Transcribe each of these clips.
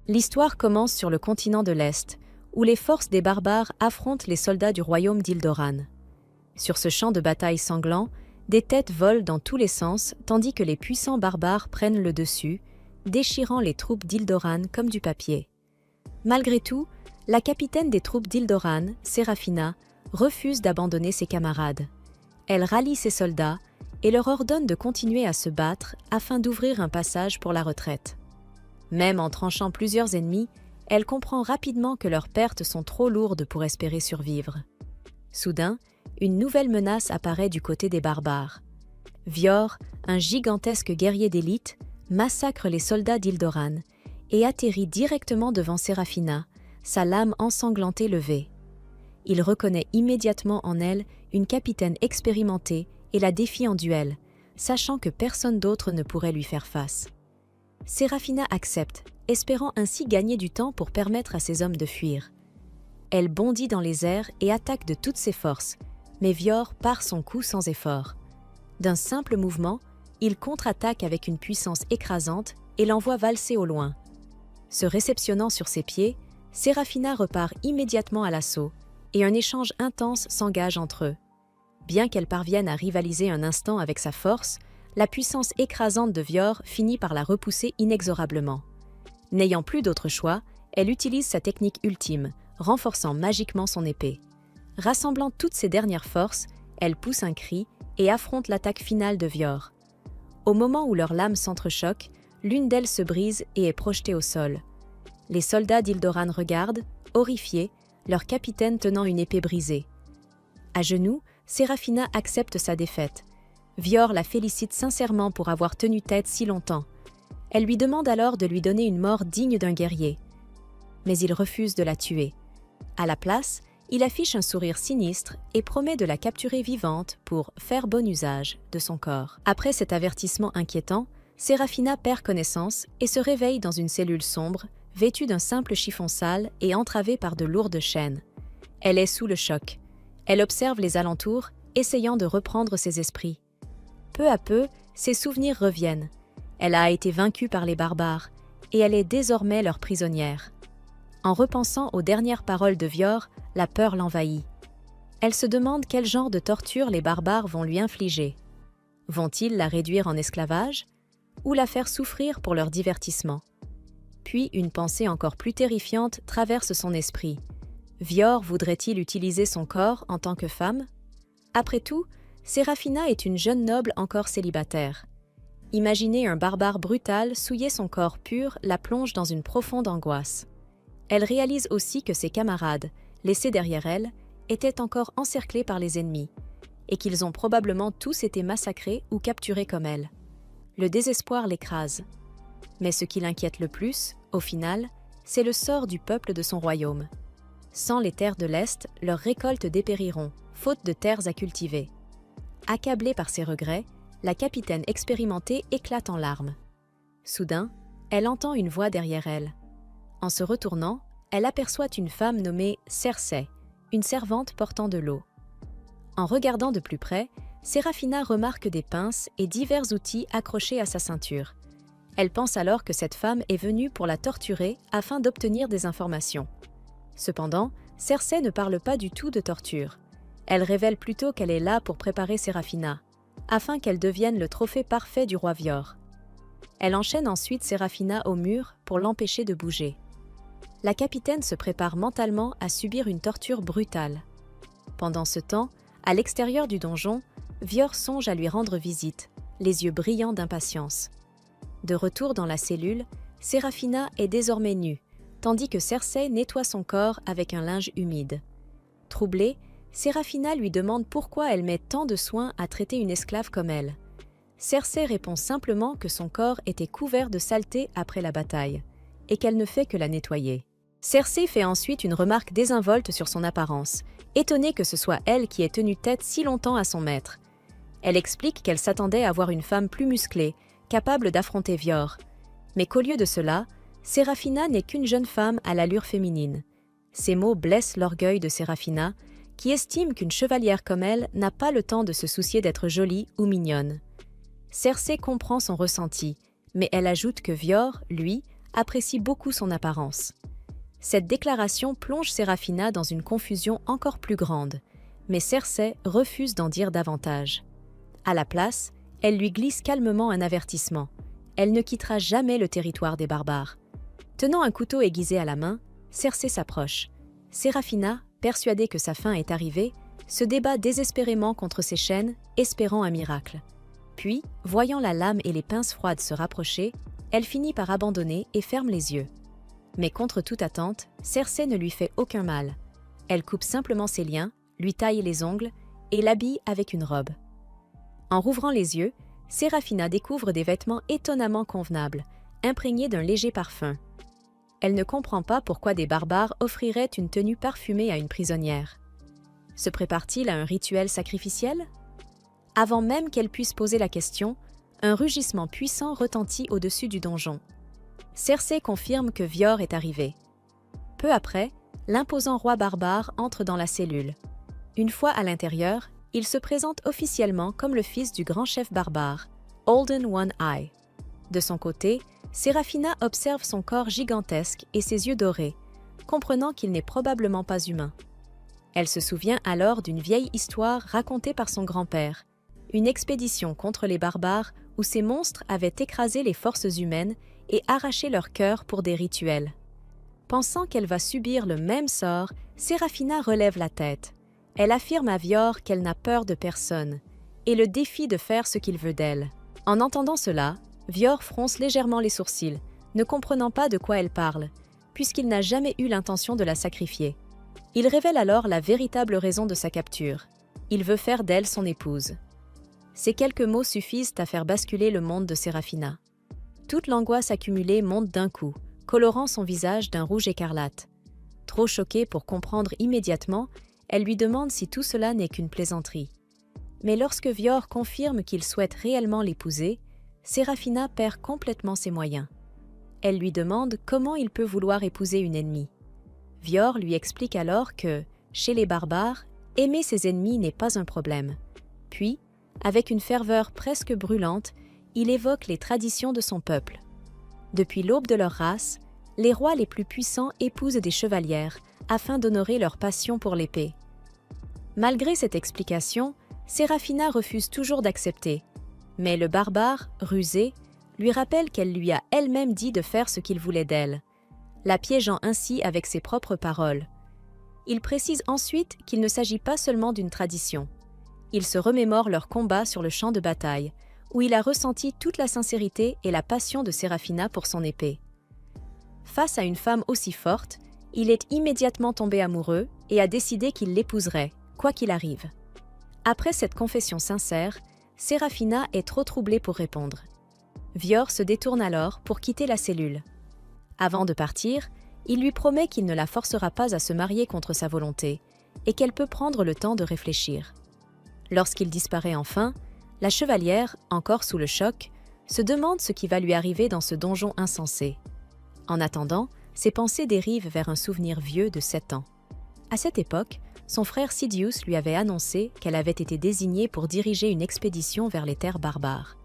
L'histoire commence sur le continent de l'Est, où les forces des barbares affrontent les soldats du royaume d'Ildoran. Sur ce champ de bataille sanglant, des têtes volent dans tous les sens tandis que les puissants barbares prennent le dessus, déchirant les troupes d'Ildoran comme du papier. Malgré tout, la capitaine des troupes d'Ildoran, Séraphina, refuse d'abandonner ses camarades. Elle rallie ses soldats et leur ordonne de continuer à se battre afin d'ouvrir un passage pour la retraite. Même en tranchant plusieurs ennemis, elle comprend rapidement que leurs pertes sont trop lourdes pour espérer survivre. Soudain, une nouvelle menace apparaît du côté des barbares. Vior, un gigantesque guerrier d'élite, massacre les soldats d'Ildoran et atterrit directement devant Séraphina, sa lame ensanglantée levée. Il reconnaît immédiatement en elle une capitaine expérimentée et la défie en duel, sachant que personne d'autre ne pourrait lui faire face. Séraphina accepte, espérant ainsi gagner du temps pour permettre à ses hommes de fuir. Elle bondit dans les airs et attaque de toutes ses forces, mais Vior part son coup sans effort. D'un simple mouvement, il contre-attaque avec une puissance écrasante et l'envoie valser au loin. Se réceptionnant sur ses pieds, Séraphina repart immédiatement à l'assaut et un échange intense s'engage entre eux. Bien qu'elle parvienne à rivaliser un instant avec sa force, la puissance écrasante de Vior finit par la repousser inexorablement. N'ayant plus d'autre choix, elle utilise sa technique ultime, renforçant magiquement son épée. Rassemblant toutes ses dernières forces, elle pousse un cri et affronte l'attaque finale de Vior. Au moment où leurs lames s'entrechoquent, l'une d'elles se brise et est projetée au sol. Les soldats d'Ildoran regardent, horrifiés, leur capitaine tenant une épée brisée. À genoux, Séraphina accepte sa défaite. Vior la félicite sincèrement pour avoir tenu tête si longtemps. Elle lui demande alors de lui donner une mort digne d'un guerrier. Mais il refuse de la tuer. À la place, il affiche un sourire sinistre et promet de la capturer vivante pour faire bon usage de son corps. Après cet avertissement inquiétant, Séraphina perd connaissance et se réveille dans une cellule sombre, vêtue d'un simple chiffon sale et entravée par de lourdes chaînes. Elle est sous le choc. Elle observe les alentours, essayant de reprendre ses esprits. Peu à peu, ses souvenirs reviennent. Elle a été vaincue par les barbares, et elle est désormais leur prisonnière. En repensant aux dernières paroles de Vior, la peur l'envahit. Elle se demande quel genre de torture les barbares vont lui infliger. Vont-ils la réduire en esclavage ou la faire souffrir pour leur divertissement? Puis une pensée encore plus terrifiante traverse son esprit. Vior voudrait-il utiliser son corps en tant que femme? Après tout, Séraphina est une jeune noble encore célibataire. Imaginer un barbare brutal souiller son corps pur la plonge dans une profonde angoisse. Elle réalise aussi que ses camarades, laissés derrière elle, étaient encore encerclés par les ennemis, et qu'ils ont probablement tous été massacrés ou capturés comme elle. Le désespoir l'écrase. Mais ce qui l'inquiète le plus, au final, c'est le sort du peuple de son royaume. Sans les terres de l'Est, leurs récoltes dépériront, faute de terres à cultiver. Accablée par ses regrets, la capitaine expérimentée éclate en larmes. Soudain, elle entend une voix derrière elle. En se retournant, elle aperçoit une femme nommée Cersei, une servante portant de l'eau. En regardant de plus près, Séraphina remarque des pinces et divers outils accrochés à sa ceinture. Elle pense alors que cette femme est venue pour la torturer afin d'obtenir des informations. Cependant, Cersei ne parle pas du tout de torture. Elle révèle plutôt qu'elle est là pour préparer Séraphina, afin qu'elle devienne le trophée parfait du roi Vior. Elle enchaîne ensuite Séraphina au mur pour l'empêcher de bouger. La capitaine se prépare mentalement à subir une torture brutale. Pendant ce temps, à l'extérieur du donjon, Vior songe à lui rendre visite, les yeux brillants d'impatience. De retour dans la cellule, Séraphina est désormais nue, tandis que Cersei nettoie son corps avec un linge humide. Troublée, Séraphina lui demande pourquoi elle met tant de soin à traiter une esclave comme elle. Cersei répond simplement que son corps était couvert de saleté après la bataille, et qu'elle ne fait que la nettoyer. Cersei fait ensuite une remarque désinvolte sur son apparence, étonnée que ce soit elle qui ait tenu tête si longtemps à son maître. Elle explique qu'elle s'attendait à voir une femme plus musclée, capable d'affronter Vior, mais qu'au lieu de cela, Séraphina n'est qu'une jeune femme à l'allure féminine. Ces mots blessent l'orgueil de Séraphina, qui estime qu'une chevalière comme elle n'a pas le temps de se soucier d'être jolie ou mignonne. Cersei comprend son ressenti, mais elle ajoute que Vior, lui, apprécie beaucoup son apparence. Cette déclaration plonge Séraphina dans une confusion encore plus grande, mais Cersei refuse d'en dire davantage. À la place, elle lui glisse calmement un avertissement. Elle ne quittera jamais le territoire des barbares. Tenant un couteau aiguisé à la main, Cersei s'approche. Séraphina, persuadée que sa fin est arrivée, se débat désespérément contre ses chaînes, espérant un miracle. Puis, voyant la lame et les pinces froides se rapprocher, elle finit par abandonner et ferme les yeux. Mais contre toute attente, Cersei ne lui fait aucun mal. Elle coupe simplement ses liens, lui taille les ongles et l'habille avec une robe. En rouvrant les yeux, Séraphina découvre des vêtements étonnamment convenables, imprégnés d'un léger parfum. Elle ne comprend pas pourquoi des barbares offriraient une tenue parfumée à une prisonnière. Se prépare-t-il à un rituel sacrificiel? Avant même qu'elle puisse poser la question, un rugissement puissant retentit au-dessus du donjon. Cersei confirme que Vior est arrivé. Peu après, l'imposant roi barbare entre dans la cellule. Une fois à l'intérieur, il se présente officiellement comme le fils du grand chef barbare, Holden One Eye. De son côté, Séraphina observe son corps gigantesque et ses yeux dorés, comprenant qu'il n'est probablement pas humain. Elle se souvient alors d'une vieille histoire racontée par son grand-père, une expédition contre les barbares où ces monstres avaient écrasé les forces humaines et arraché leur cœur pour des rituels. Pensant qu'elle va subir le même sort, Séraphina relève la tête. Elle affirme à Vior qu'elle n'a peur de personne et le défie de faire ce qu'il veut d'elle. En entendant cela, Vior fronce légèrement les sourcils, ne comprenant pas de quoi elle parle, puisqu'il n'a jamais eu l'intention de la sacrifier. Il révèle alors la véritable raison de sa capture. Il veut faire d'elle son épouse. Ces quelques mots suffisent à faire basculer le monde de Séraphina. Toute l'angoisse accumulée monte d'un coup, colorant son visage d'un rouge écarlate. Trop choquée pour comprendre immédiatement, elle lui demande si tout cela n'est qu'une plaisanterie. Mais lorsque Vior confirme qu'il souhaite réellement l'épouser, Séraphina perd complètement ses moyens. Elle lui demande comment il peut vouloir épouser une ennemie. Vior lui explique alors que, chez les barbares, aimer ses ennemis n'est pas un problème. Puis, avec une ferveur presque brûlante, il évoque les traditions de son peuple. Depuis l'aube de leur race, les rois les plus puissants épousent des chevalières afin d'honorer leur passion pour l'épée. Malgré cette explication, Séraphina refuse toujours d'accepter, mais le barbare, rusé, lui rappelle qu'elle lui a elle-même dit de faire ce qu'il voulait d'elle, la piégeant ainsi avec ses propres paroles. Il précise ensuite qu'il ne s'agit pas seulement d'une tradition. Il se remémore leur combat sur le champ de bataille, où il a ressenti toute la sincérité et la passion de Séraphina pour son épée. Face à une femme aussi forte, il est immédiatement tombé amoureux et a décidé qu'il l'épouserait, quoi qu'il arrive. Après cette confession sincère, Séraphina est trop troublée pour répondre. Vior se détourne alors pour quitter la cellule. Avant de partir, il lui promet qu'il ne la forcera pas à se marier contre sa volonté et qu'elle peut prendre le temps de réfléchir. Lorsqu'il disparaît enfin, la chevalière, encore sous le choc, se demande ce qui va lui arriver dans ce donjon insensé. En attendant, ses pensées dérivent vers un souvenir vieux de 7 ans. À cette époque, son frère Sidious lui avait annoncé qu'elle avait été désignée pour diriger une expédition vers les terres barbares.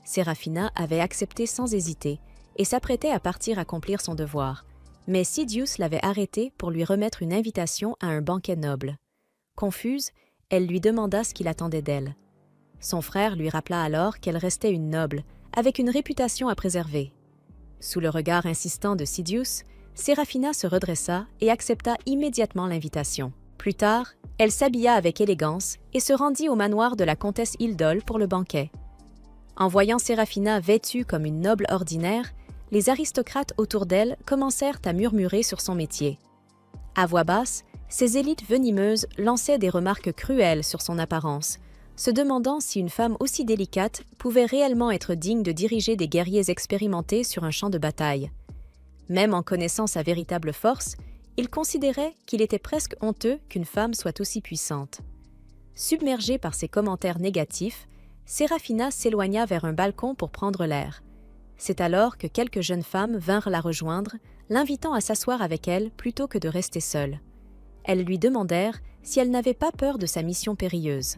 Séraphina avait accepté sans hésiter et s'apprêtait à partir accomplir son devoir, mais Sidious l'avait arrêtée pour lui remettre une invitation à un banquet noble. Confuse, elle lui demanda ce qu'il attendait d'elle. Son frère lui rappela alors qu'elle restait une noble, avec une réputation à préserver. Sous le regard insistant de Sidious, Séraphina se redressa et accepta immédiatement l'invitation. Plus tard, elle s'habilla avec élégance et se rendit au manoir de la comtesse Hildol pour le banquet. En voyant Séraphina vêtue comme une noble ordinaire, les aristocrates autour d'elle commencèrent à murmurer sur son métier. À voix basse, ces élites venimeuses lançaient des remarques cruelles sur son apparence, se demandant si une femme aussi délicate pouvait réellement être digne de diriger des guerriers expérimentés sur un champ de bataille. Même en connaissant sa véritable force, il considérait qu'il était presque honteux qu'une femme soit aussi puissante. Submergée par ces commentaires négatifs, Séraphina s'éloigna vers un balcon pour prendre l'air. C'est alors que quelques jeunes femmes vinrent la rejoindre, l'invitant à s'asseoir avec elles plutôt que de rester seule. Elles lui demandèrent si elle n'avait pas peur de sa mission périlleuse.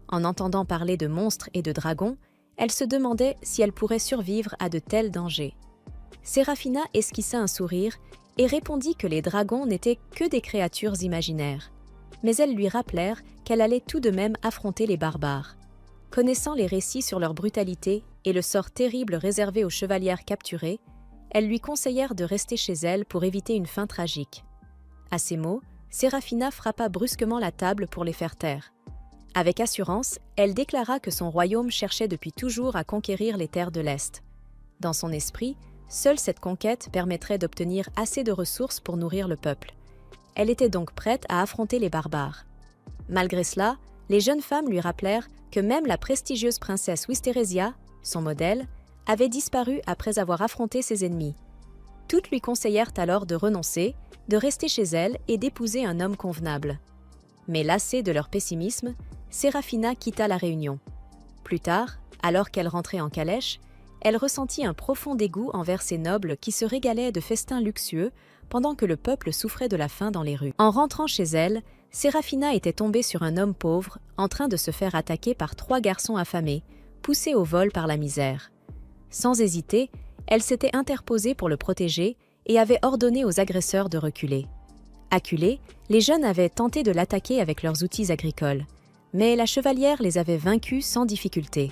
En entendant parler de monstres et de dragons, elle se demandait si elle pourrait survivre à de tels dangers. Séraphina esquissa un sourire et répondit que les dragons n'étaient que des créatures imaginaires. Mais elles lui rappelèrent qu'elle allait tout de même affronter les barbares. Connaissant les récits sur leur brutalité et le sort terrible réservé aux chevalières capturées, elles lui conseillèrent de rester chez elle pour éviter une fin tragique. À ces mots, Séraphina frappa brusquement la table pour les faire taire. Avec assurance, elle déclara que son royaume cherchait depuis toujours à conquérir les terres de l'Est. Dans son esprit, seule cette conquête permettrait d'obtenir assez de ressources pour nourrir le peuple. Elle était donc prête à affronter les barbares. Malgré cela, les jeunes femmes lui rappelèrent que même la prestigieuse princesse Wisterésia, son modèle, avait disparu après avoir affronté ses ennemis. Toutes lui conseillèrent alors de renoncer, de rester chez elle et d'épouser un homme convenable. Mais lassée de leur pessimisme, Séraphina quitta la réunion. Plus tard, alors qu'elle rentrait en calèche, elle ressentit un profond dégoût envers ces nobles qui se régalaient de festins luxueux pendant que le peuple souffrait de la faim dans les rues. En rentrant chez elle, Séraphina était tombée sur un homme pauvre en train de se faire attaquer par 3 garçons affamés, poussés au vol par la misère. Sans hésiter, elle s'était interposée pour le protéger et avait ordonné aux agresseurs de reculer. Acculés, les jeunes avaient tenté de l'attaquer avec leurs outils agricoles, mais la chevalière les avait vaincus sans difficulté.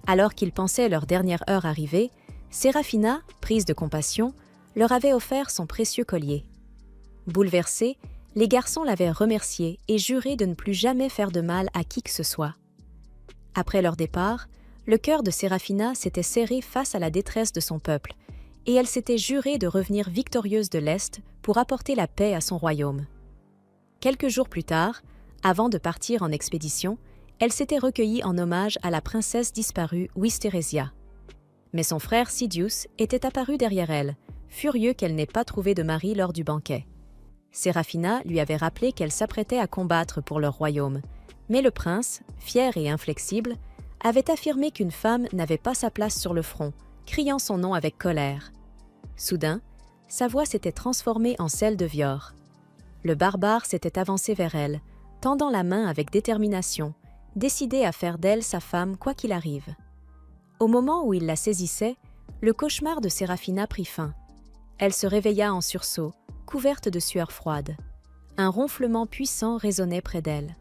Alors qu'ils pensaient leur dernière heure arrivée, Séraphina, prise de compassion, leur avait offert son précieux collier. Bouleversés, les garçons l'avaient remerciée et juré de ne plus jamais faire de mal à qui que ce soit. Après leur départ, le cœur de Séraphina s'était serré face à la détresse de son peuple, et elle s'était jurée de revenir victorieuse de l'Est pour apporter la paix à son royaume. Quelques jours plus tard, avant de partir en expédition, elle s'était recueillie en hommage à la princesse disparue Wisterésia. Mais son frère Sidious était apparu derrière elle, furieux qu'elle n'ait pas trouvé de mari lors du banquet. Séraphina lui avait rappelé qu'elle s'apprêtait à combattre pour leur royaume, mais le prince, fier et inflexible, avait affirmé qu'une femme n'avait pas sa place sur le front, criant son nom avec colère. Soudain, sa voix s'était transformée en celle de Vior. Le barbare s'était avancé vers elle, tendant la main avec détermination, décidé à faire d'elle sa femme quoi qu'il arrive. Au moment où il la saisissait, le cauchemar de Séraphina prit fin. Elle se réveilla en sursaut, couverte de sueur froide. Un ronflement puissant résonnait près d'elle.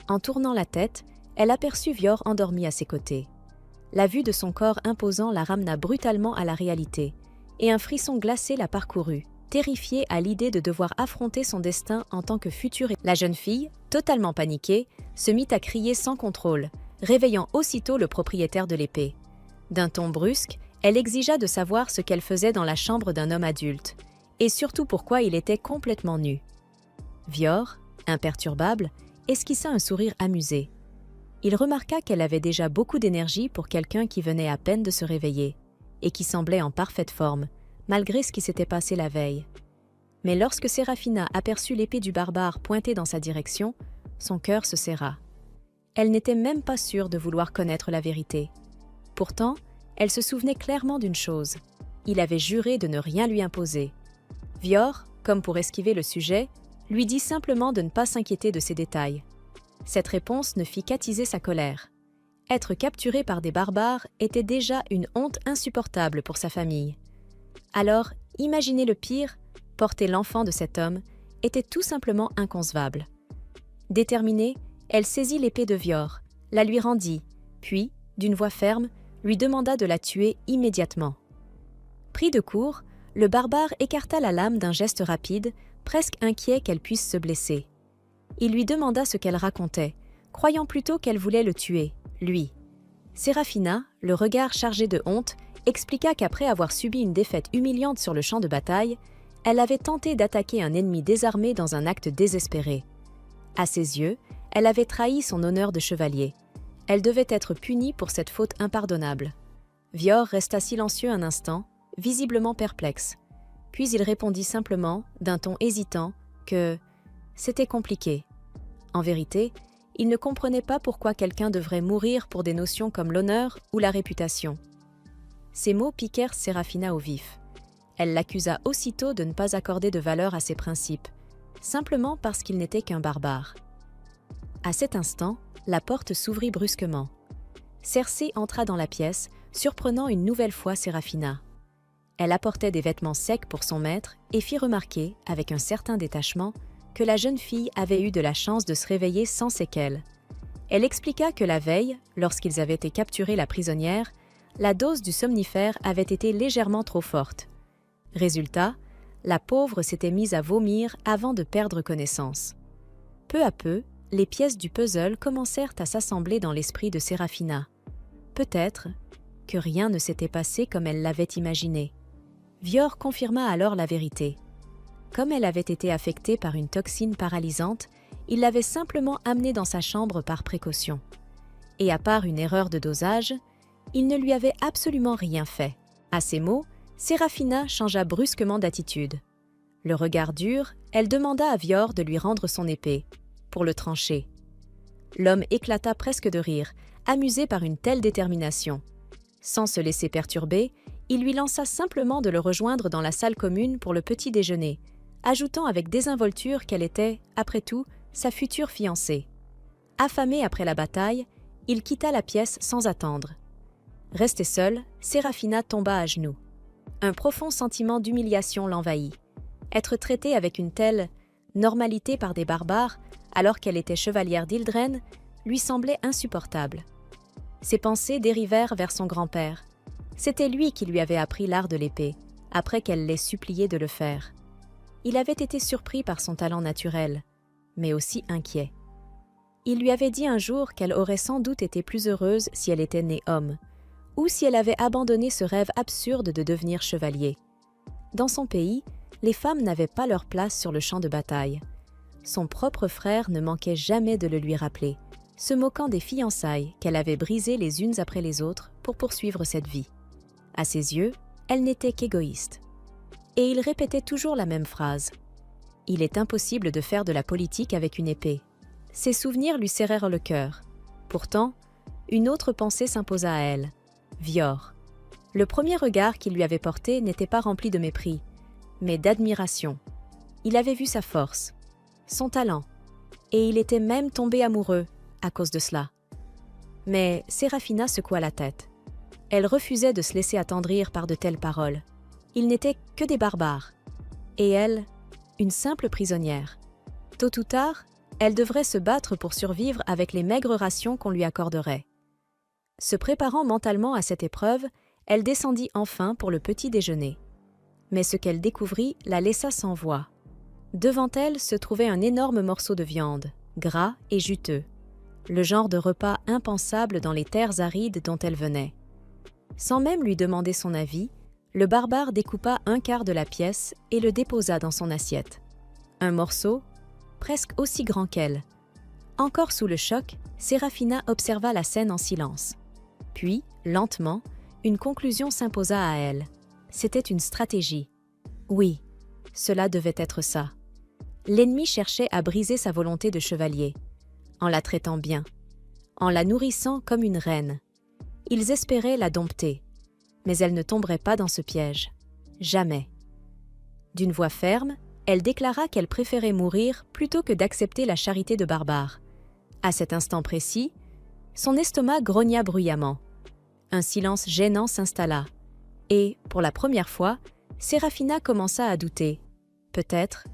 En tournant la tête, elle aperçut Vior endormi à ses côtés. La vue de son corps imposant la ramena brutalement à la réalité, et un frisson glacé la parcourut, terrifiée à l'idée de devoir affronter son destin en tant que future. La jeune fille, totalement paniquée, se mit à crier sans contrôle, réveillant aussitôt le propriétaire de l'épée. D'un ton brusque, elle exigea de savoir ce qu'elle faisait dans la chambre d'un homme adulte, et surtout pourquoi il était complètement nu. Vior, imperturbable, esquissa un sourire amusé. Il remarqua qu'elle avait déjà beaucoup d'énergie pour quelqu'un qui venait à peine de se réveiller, et qui semblait en parfaite forme, malgré ce qui s'était passé la veille. Mais lorsque Séraphina aperçut l'épée du barbare pointée dans sa direction, son cœur se serra. Elle n'était même pas sûre de vouloir connaître la vérité. Pourtant, elle se souvenait clairement d'une chose. Il avait juré de ne rien lui imposer. Vior, comme pour esquiver le sujet, lui dit simplement de ne pas s'inquiéter de ces détails. Cette réponse ne fit qu'attiser sa colère. Être capturée par des barbares était déjà une honte insupportable pour sa famille. Alors, imaginer le pire, porter l'enfant de cet homme, était tout simplement inconcevable. Déterminée, elle saisit l'épée de Vior, la lui rendit, puis, d'une voix ferme, lui demanda de la tuer immédiatement. Pris de court, le barbare écarta la lame d'un geste rapide, presque inquiet qu'elle puisse se blesser. Il lui demanda ce qu'elle racontait, croyant plutôt qu'elle voulait le tuer, lui. Séraphina, le regard chargé de honte, expliqua qu'après avoir subi une défaite humiliante sur le champ de bataille, elle avait tenté d'attaquer un ennemi désarmé dans un acte désespéré. À ses yeux, elle avait trahi son honneur de chevalier. Elle devait être punie pour cette faute impardonnable. Vior resta silencieux un instant, visiblement perplexe. Puis il répondit simplement, d'un ton hésitant, que c'était compliqué. En vérité, il ne comprenait pas pourquoi quelqu'un devrait mourir pour des notions comme l'honneur ou la réputation. Ces mots piquèrent Séraphina au vif. Elle l'accusa aussitôt de ne pas accorder de valeur à ses principes, simplement parce qu'il n'était qu'un barbare. À cet instant, la porte s'ouvrit brusquement. Cersei entra dans la pièce, surprenant une nouvelle fois Séraphina. Elle apportait des vêtements secs pour son maître et fit remarquer, avec un certain détachement, que la jeune fille avait eu de la chance de se réveiller sans séquelles. Elle expliqua que la veille, lorsqu'ils avaient été capturés la prisonnière, la dose du somnifère avait été légèrement trop forte. Résultat, la pauvre s'était mise à vomir avant de perdre connaissance. Peu à peu, les pièces du puzzle commencèrent à s'assembler dans l'esprit de Sérafina. Peut-être que rien ne s'était passé comme elle l'avait imaginé. Vior confirma alors la vérité. Comme elle avait été affectée par une toxine paralysante, il l'avait simplement amenée dans sa chambre par précaution. Et à part une erreur de dosage, il ne lui avait absolument rien fait. À ces mots, Sérafina changea brusquement d'attitude. Le regard dur, elle demanda à Vior de lui rendre son épée, pour le trancher. L'homme éclata presque de rire, amusé par une telle détermination. Sans se laisser perturber, il lui lança simplement de le rejoindre dans la salle commune pour le petit déjeuner, ajoutant avec désinvolture qu'elle était, après tout, sa future fiancée. Affamé après la bataille, il quitta la pièce sans attendre. Restée seule, Sérafina tomba à genoux. Un profond sentiment d'humiliation l'envahit. Être traitée avec une telle normalité par des barbares, alors qu'elle était chevalière d'Ildren, lui semblait insupportable. Ses pensées dérivèrent vers son grand-père. C'était lui qui lui avait appris l'art de l'épée, après qu'elle l'ait supplié de le faire. Il avait été surpris par son talent naturel, mais aussi inquiet. Il lui avait dit un jour qu'elle aurait sans doute été plus heureuse si elle était née homme, ou si elle avait abandonné ce rêve absurde de devenir chevalier. Dans son pays, les femmes n'avaient pas leur place sur le champ de bataille. Son propre frère ne manquait jamais de le lui rappeler, se moquant des fiançailles qu'elle avait brisées les unes après les autres pour poursuivre cette vie. À ses yeux, elle n'était qu'égoïste. Et il répétait toujours la même phrase. « Il est impossible de faire de la politique avec une épée. » Ces souvenirs lui serrèrent le cœur. Pourtant, une autre pensée s'imposa à elle. Vior. Le premier regard qu'il lui avait porté n'était pas rempli de mépris, mais d'admiration. Il avait vu sa force, son talent, et il était même tombé amoureux à cause de cela. Mais Sérafina secoua la tête. Elle refusait de se laisser attendrir par de telles paroles. Ils n'étaient que des barbares. Et elle, une simple prisonnière. Tôt ou tard, elle devrait se battre pour survivre avec les maigres rations qu'on lui accorderait. Se préparant mentalement à cette épreuve, elle descendit enfin pour le petit déjeuner. Mais ce qu'elle découvrit la laissa sans voix. Devant elle se trouvait un énorme morceau de viande, gras et juteux, le genre de repas impensable dans les terres arides dont elle venait. Sans même lui demander son avis, le barbare découpa un quart de la pièce et le déposa dans son assiette. Un morceau, presque aussi grand qu'elle. Encore sous le choc, Sérafina observa la scène en silence. Puis, lentement, une conclusion s'imposa à elle. C'était une stratégie. Oui, cela devait être ça. L'ennemi cherchait à briser sa volonté de chevalier, en la traitant bien, en la nourrissant comme une reine. Ils espéraient la dompter, mais elle ne tomberait pas dans ce piège. Jamais. D'une voix ferme, elle déclara qu'elle préférait mourir plutôt que d'accepter la charité de barbares. À cet instant précis, son estomac grogna bruyamment. Un silence gênant s'installa, et, pour la première fois, Sérafina commença à douter. Peut-être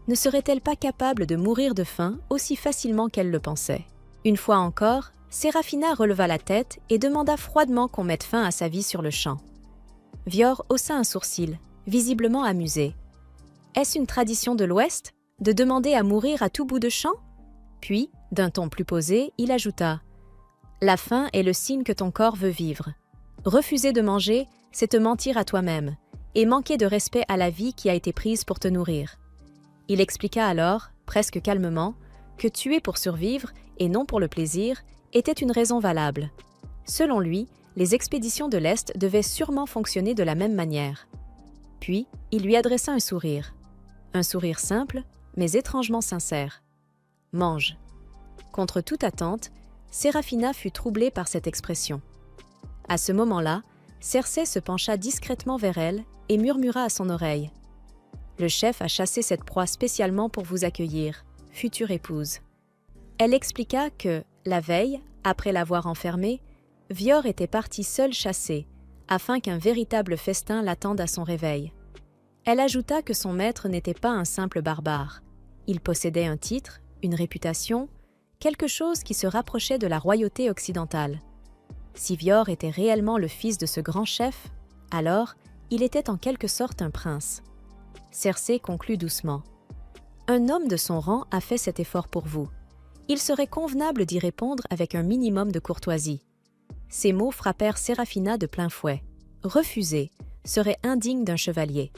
ne serait-elle pas capable de mourir de faim aussi facilement qu'elle le pensait. Une fois encore, Sérafina releva la tête et demanda froidement qu'on mette fin à sa vie sur le champ. Vior haussa un sourcil, visiblement amusé. « Est-ce une tradition de l'Ouest, de demander à mourir à tout bout de champ ?» Puis, d'un ton plus posé, il ajouta « La faim est le signe que ton corps veut vivre. Refuser de manger, c'est te mentir à toi-même, et manquer de respect à la vie qui a été prise pour te nourrir. » Il expliqua alors, presque calmement, que tuer pour survivre, et non pour le plaisir, était une raison valable. Selon lui, les expéditions de l'Est devaient sûrement fonctionner de la même manière. Puis, il lui adressa un sourire simple, mais étrangement sincère. « Mange. » Contre toute attente, Sérafina fut troublée par cette expression. À ce moment-là, Cersei se pencha discrètement vers elle et murmura à son oreille. « Le chef a chassé cette proie spécialement pour vous accueillir, future épouse. » Elle expliqua que, la veille, après l'avoir enfermée, Vior était parti seul chasser, afin qu'un véritable festin l'attende à son réveil. Elle ajouta que son maître n'était pas un simple barbare. Il possédait un titre, une réputation, quelque chose qui se rapprochait de la royauté occidentale. Si Vior était réellement le fils de ce grand chef, alors il était en quelque sorte un prince. Cersei conclut doucement. « Un homme de son rang a fait cet effort pour vous. Il serait convenable d'y répondre avec un minimum de courtoisie. » Ces mots frappèrent Séraphina de plein fouet. Refuser serait indigne d'un chevalier.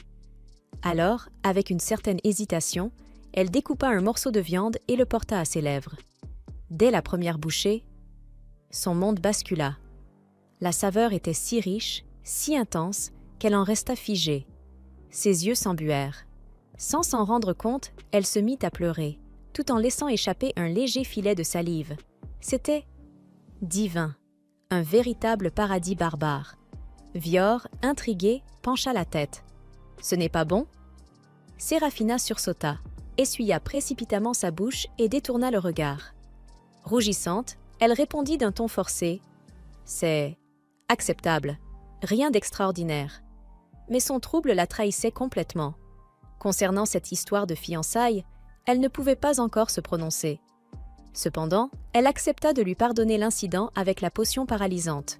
Alors, avec une certaine hésitation, elle découpa un morceau de viande et le porta à ses lèvres. Dès la première bouchée, son monde bascula. La saveur était si riche, si intense, qu'elle en resta figée. Ses yeux s'embuèrent. Sans s'en rendre compte, elle se mit à pleurer, tout en laissant échapper un léger filet de salive. C'était divin, un véritable paradis barbare. Vior, intrigué, pencha la tête. « Ce n'est pas bon ?» Séraphina sursauta, essuya précipitamment sa bouche et détourna le regard. Rougissante, elle répondit d'un ton forcé. « C'est acceptable, rien d'extraordinaire. » Mais son trouble la trahissait complètement. Concernant cette histoire de fiançailles, elle ne pouvait pas encore se prononcer. Cependant, elle accepta de lui pardonner l'incident avec la potion paralysante.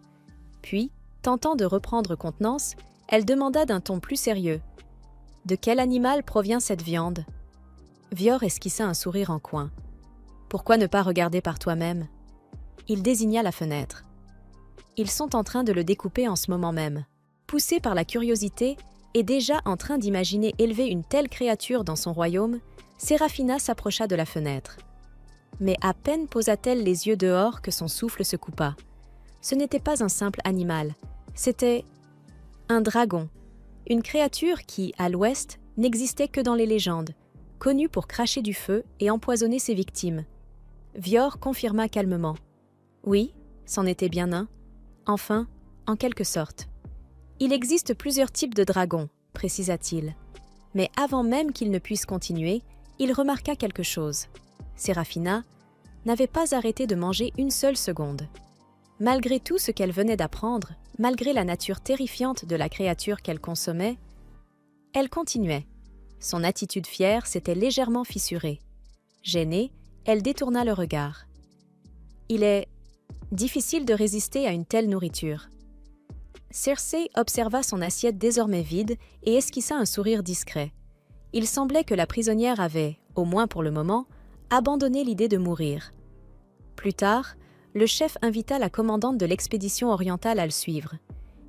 Puis, tentant de reprendre contenance, elle demanda d'un ton plus sérieux. « De quel animal provient cette viande ?» Vior esquissa un sourire en coin. « Pourquoi ne pas regarder par toi-même » Il désigna la fenêtre. « Ils sont en train de le découper en ce moment même. » Poussée par la curiosité et déjà en train d'imaginer élever une telle créature dans son royaume, Séraphina s'approcha de la fenêtre. Mais à peine posa-t-elle les yeux dehors que son souffle se coupa. Ce n'était pas un simple animal, c'était un dragon, une créature qui, à l'ouest, n'existait que dans les légendes, connue pour cracher du feu et empoisonner ses victimes. Vior confirma calmement. Oui, c'en était bien un. Enfin, en quelque sorte. Il existe plusieurs types de dragons, précisa-t-il. Mais avant même qu'il ne puisse continuer, il remarqua quelque chose. Séraphina n'avait pas arrêté de manger une seule seconde. Malgré tout ce qu'elle venait d'apprendre, malgré la nature terrifiante de la créature qu'elle consommait, elle continuait. Son attitude fière s'était légèrement fissurée. Gênée, elle détourna le regard. Il est difficile de résister à une telle nourriture. Cersei observa son assiette désormais vide et esquissa un sourire discret. Il semblait que la prisonnière avait, au moins pour le moment, abandonné l'idée de mourir. Plus tard, le chef invita la commandante de l'expédition orientale à le suivre.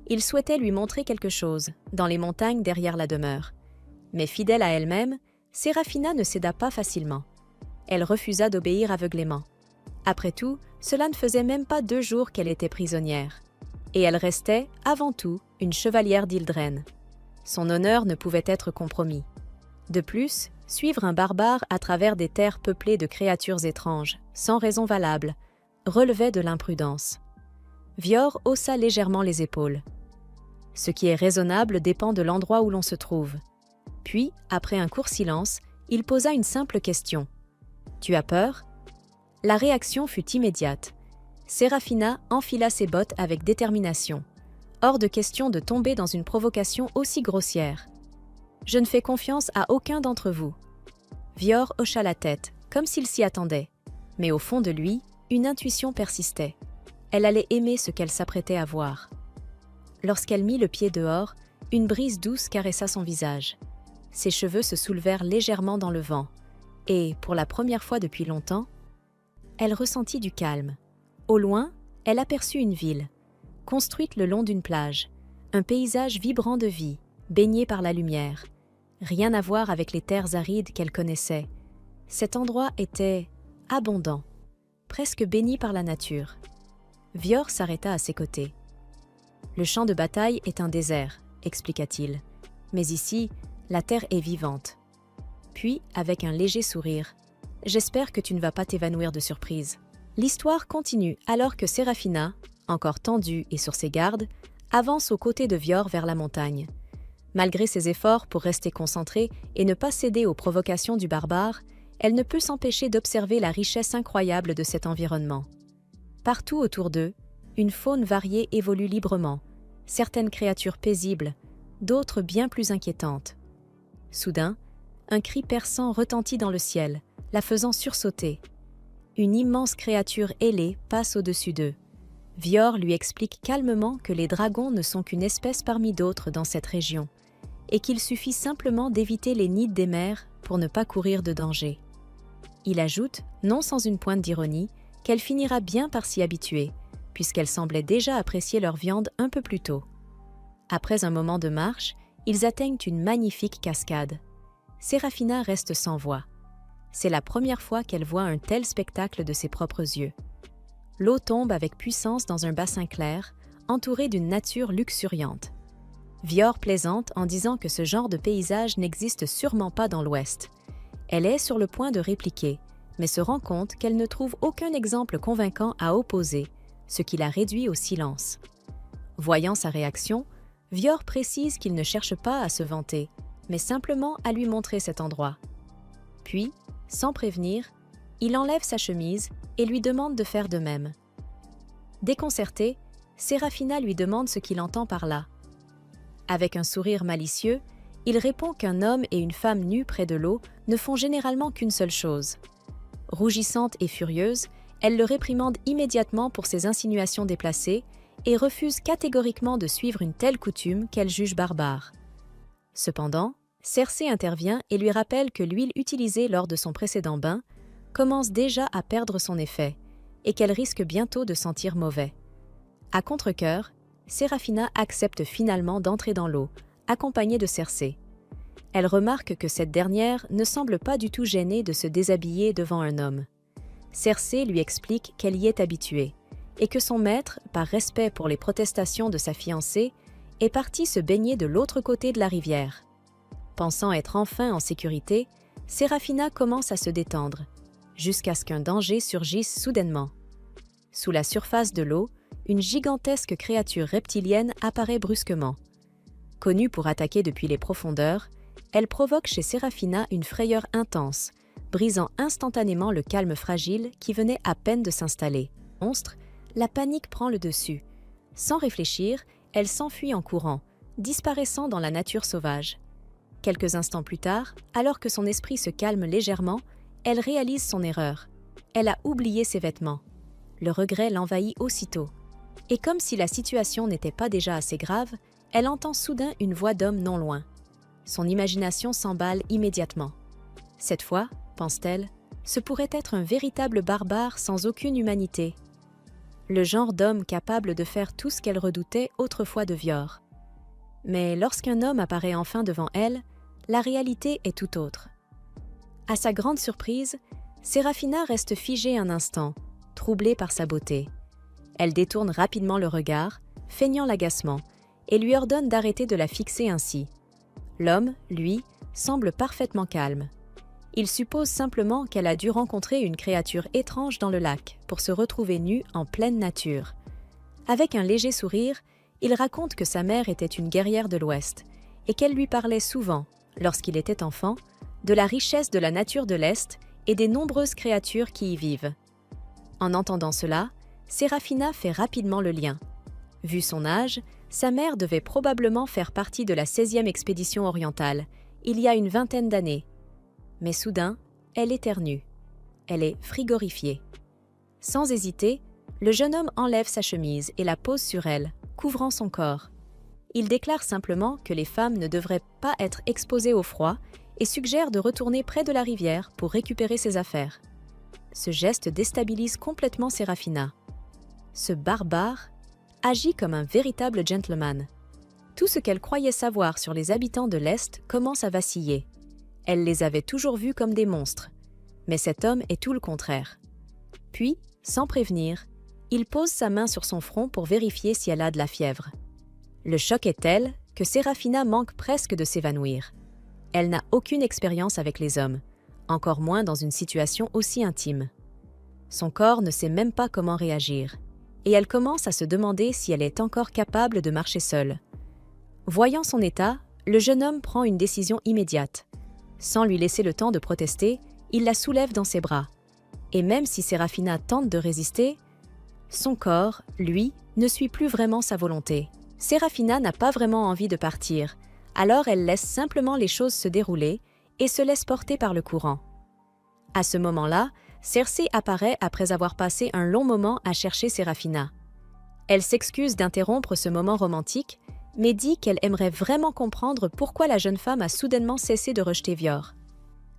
Il souhaitait lui montrer quelque chose, dans les montagnes derrière la demeure. Mais fidèle à elle-même, Séraphina ne céda pas facilement. Elle refusa d'obéir aveuglément. Après tout, cela ne faisait même pas 2 jours qu'elle était prisonnière. Et elle restait, avant tout, une chevalière d'Ildren. Son honneur ne pouvait être compromis. De plus, suivre un barbare à travers des terres peuplées de créatures étranges, sans raison valable, relevait de l'imprudence. Vior haussa légèrement les épaules. Ce qui est raisonnable dépend de l'endroit où l'on se trouve. Puis, après un court silence, il posa une simple question. « Tu as peur ?» La réaction fut immédiate. Séraphina enfila ses bottes avec détermination. Hors de question de tomber dans une provocation aussi grossière. « Je ne fais confiance à aucun d'entre vous. » Vior hocha la tête, comme s'il s'y attendait. Mais au fond de lui, une intuition persistait. Elle allait aimer ce qu'elle s'apprêtait à voir. Lorsqu'elle mit le pied dehors, une brise douce caressa son visage. Ses cheveux se soulevèrent légèrement dans le vent. Et, pour la première fois depuis longtemps, elle ressentit du calme. Au loin, elle aperçut une ville, construite le long d'une plage, un paysage vibrant de vie, baigné par la lumière. Rien à voir avec les terres arides qu'elle connaissait. Cet endroit était abondant, presque béni par la nature. Vior s'arrêta à ses côtés. « Le champ de bataille est un désert, » expliqua-t-il. « Mais ici, la terre est vivante. » Puis, avec un léger sourire, « J'espère que tu ne vas pas t'évanouir de surprise. » L'histoire continue alors que Séraphina, encore tendue et sur ses gardes, avance aux côtés de Vior vers la montagne. Malgré ses efforts pour rester concentrée et ne pas céder aux provocations du barbare, elle ne peut s'empêcher d'observer la richesse incroyable de cet environnement. Partout autour d'eux, une faune variée évolue librement, certaines créatures paisibles, d'autres bien plus inquiétantes. Soudain, un cri perçant retentit dans le ciel, la faisant sursauter. Une immense créature ailée passe au-dessus d'eux. Vior lui explique calmement que les dragons ne sont qu'une espèce parmi d'autres dans cette région, et qu'il suffit simplement d'éviter les nids des mers pour ne pas courir de danger. Il ajoute, non sans une pointe d'ironie, qu'elle finira bien par s'y habituer, puisqu'elle semblait déjà apprécier leur viande un peu plus tôt. Après un moment de marche, ils atteignent une magnifique cascade. Séraphina reste sans voix. C'est la première fois qu'elle voit un tel spectacle de ses propres yeux. L'eau tombe avec puissance dans un bassin clair, entouré d'une nature luxuriante. Vior plaisante en disant que ce genre de paysage n'existe sûrement pas dans l'Ouest. Elle est sur le point de répliquer, mais se rend compte qu'elle ne trouve aucun exemple convaincant à opposer, ce qui la réduit au silence. Voyant sa réaction, Vior précise qu'il ne cherche pas à se vanter, mais simplement à lui montrer cet endroit. Puis, sans prévenir, il enlève sa chemise et lui demande de faire de même. Déconcertée, Séraphina lui demande ce qu'il entend par là. Avec un sourire malicieux, il répond qu'un homme et une femme nus près de l'eau ne font généralement qu'une seule chose. Rougissante et furieuse, elle le réprimande immédiatement pour ses insinuations déplacées et refuse catégoriquement de suivre une telle coutume qu'elle juge barbare. Cependant, Cersei intervient et lui rappelle que l'huile utilisée lors de son précédent bain commence déjà à perdre son effet et qu'elle risque bientôt de sentir mauvais. À contre-cœur, Séraphina accepte finalement d'entrer dans l'eau, accompagnée de Cersei. Elle remarque que cette dernière ne semble pas du tout gênée de se déshabiller devant un homme. Cersei lui explique qu'elle y est habituée et que son maître, par respect pour les protestations de sa fiancée, est parti se baigner de l'autre côté de la rivière. Pensant être enfin en sécurité, Séraphina commence à se détendre, jusqu'à ce qu'un danger surgisse soudainement. Sous la surface de l'eau, une gigantesque créature reptilienne apparaît brusquement. Connue pour attaquer depuis les profondeurs, elle provoque chez Séraphina une frayeur intense, brisant instantanément le calme fragile qui venait à peine de s'installer. Monstre, la panique prend le dessus. Sans réfléchir, elle s'enfuit en courant, disparaissant dans la nature sauvage. Quelques instants plus tard, alors que son esprit se calme légèrement, elle réalise son erreur. Elle a oublié ses vêtements. Le regret l'envahit aussitôt. Et comme si la situation n'était pas déjà assez grave, elle entend soudain une voix d'homme non loin. Son imagination s'emballe immédiatement. Cette fois, pense-t-elle, ce pourrait être un véritable barbare sans aucune humanité. Le genre d'homme capable de faire tout ce qu'elle redoutait autrefois de Vior. Mais lorsqu'un homme apparaît enfin devant elle, la réalité est tout autre. À sa grande surprise, Séraphina reste figée un instant, troublée par sa beauté. Elle détourne rapidement le regard, feignant l'agacement, et lui ordonne d'arrêter de la fixer ainsi. L'homme, lui, semble parfaitement calme. Il suppose simplement qu'elle a dû rencontrer une créature étrange dans le lac pour se retrouver nue en pleine nature. Avec un léger sourire, il raconte que sa mère était une guerrière de l'Ouest et qu'elle lui parlait souvent, lorsqu'il était enfant, de la richesse de la nature de l'Est et des nombreuses créatures qui y vivent. En entendant cela, Séraphina fait rapidement le lien. Vu son âge, sa mère devait probablement faire partie de la 16e expédition orientale, il y a une vingtaine d'années. Mais soudain, elle éternue. Elle est frigorifiée. Sans hésiter, le jeune homme enlève sa chemise et la pose sur elle, couvrant son corps. Il déclare simplement que les femmes ne devraient pas être exposées au froid et suggère de retourner près de la rivière pour récupérer ses affaires. Ce geste déstabilise complètement Séraphina. Ce barbare agit comme un véritable gentleman. Tout ce qu'elle croyait savoir sur les habitants de l'Est commence à vaciller. Elle les avait toujours vus comme des monstres. Mais cet homme est tout le contraire. Puis, sans prévenir, il pose sa main sur son front pour vérifier si elle a de la fièvre. Le choc est tel que Séraphina manque presque de s'évanouir. Elle n'a aucune expérience avec les hommes, encore moins dans une situation aussi intime. Son corps ne sait même pas comment réagir, et elle commence à se demander si elle est encore capable de marcher seule. Voyant son état, le jeune homme prend une décision immédiate. Sans lui laisser le temps de protester, il la soulève dans ses bras. Et même si Séraphina tente de résister, son corps, lui, ne suit plus vraiment sa volonté. Séraphina n'a pas vraiment envie de partir, alors elle laisse simplement les choses se dérouler et se laisse porter par le courant. À ce moment-là, Cersei apparaît après avoir passé un long moment à chercher Séraphina. Elle s'excuse d'interrompre ce moment romantique, mais dit qu'elle aimerait vraiment comprendre pourquoi la jeune femme a soudainement cessé de rejeter Vior.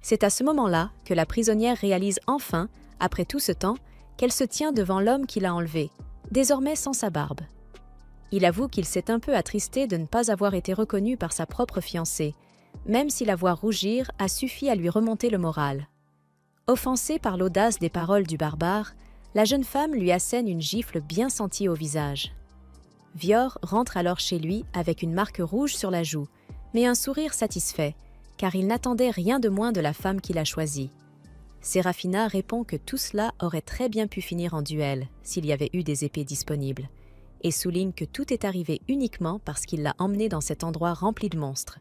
C'est à ce moment-là que la prisonnière réalise enfin, après tout ce temps, qu'elle se tient devant l'homme qui l'a enlevée, désormais sans sa barbe. Il avoue qu'il s'est un peu attristé de ne pas avoir été reconnu par sa propre fiancée, même si la voir rougir a suffi à lui remonter le moral. Offensée par l'audace des paroles du barbare, la jeune femme lui assène une gifle bien sentie au visage. Vior rentre alors chez lui avec une marque rouge sur la joue, mais un sourire satisfait, car il n'attendait rien de moins de la femme qu'il a choisie. Séraphina répond que tout cela aurait très bien pu finir en duel s'il y avait eu des épées disponibles, et souligne que tout est arrivé uniquement parce qu'il l'a emmenée dans cet endroit rempli de monstres.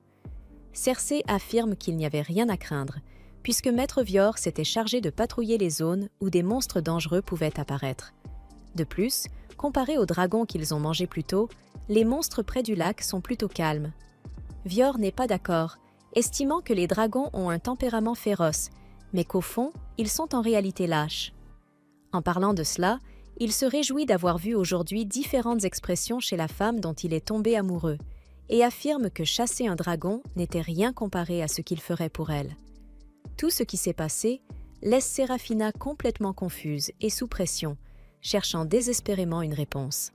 Cersei affirme qu'il n'y avait rien à craindre, puisque Maître Vior s'était chargé de patrouiller les zones où des monstres dangereux pouvaient apparaître. De plus, comparé aux dragons qu'ils ont mangés plus tôt, les monstres près du lac sont plutôt calmes. Vior n'est pas d'accord, estimant que les dragons ont un tempérament féroce, mais qu'au fond, ils sont en réalité lâches. En parlant de cela, il se réjouit d'avoir vu aujourd'hui différentes expressions chez la femme dont il est tombé amoureux, et affirme que chasser un dragon n'était rien comparé à ce qu'il ferait pour elle. Tout ce qui s'est passé laisse Séraphina complètement confuse et sous pression, cherchant désespérément une réponse.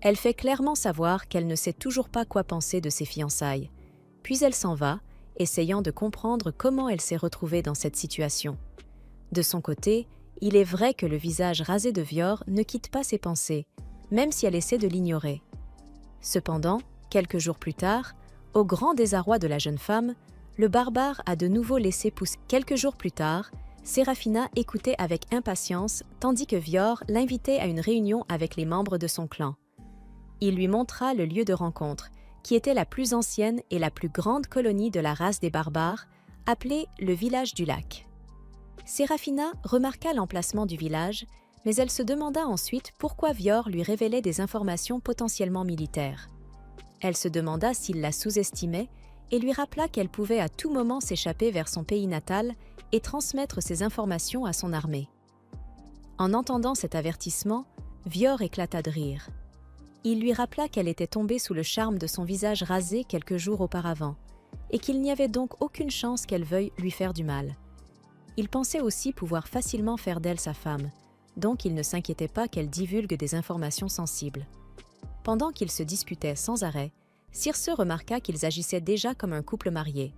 Elle fait clairement savoir qu'elle ne sait toujours pas quoi penser de ses fiançailles, puis elle s'en va, essayant de comprendre comment elle s'est retrouvée dans cette situation. De son côté, il est vrai que le visage rasé de Vior ne quitte pas ses pensées, même si elle essaie de l'ignorer. Cependant, quelques jours plus tard, au grand désarroi de la jeune femme, le barbare a de nouveau laissé pousser. Quelques jours plus tard, Séraphina écoutait avec impatience tandis que Vior l'invitait à une réunion avec les membres de son clan. Il lui montra le lieu de rencontre, qui était la plus ancienne et la plus grande colonie de la race des barbares, appelée le village du lac. Séraphina remarqua l'emplacement du village, mais elle se demanda ensuite pourquoi Vior lui révélait des informations potentiellement militaires. Elle se demanda s'il la sous-estimait et lui rappela qu'elle pouvait à tout moment s'échapper vers son pays natal et transmettre ces informations à son armée. En entendant cet avertissement, Vior éclata de rire. Il lui rappela qu'elle était tombée sous le charme de son visage rasé quelques jours auparavant, et qu'il n'y avait donc aucune chance qu'elle veuille lui faire du mal. Il pensait aussi pouvoir facilement faire d'elle sa femme, donc il ne s'inquiétait pas qu'elle divulgue des informations sensibles. Pendant qu'ils se disputaient sans arrêt, Circe remarqua qu'ils agissaient déjà comme un couple marié.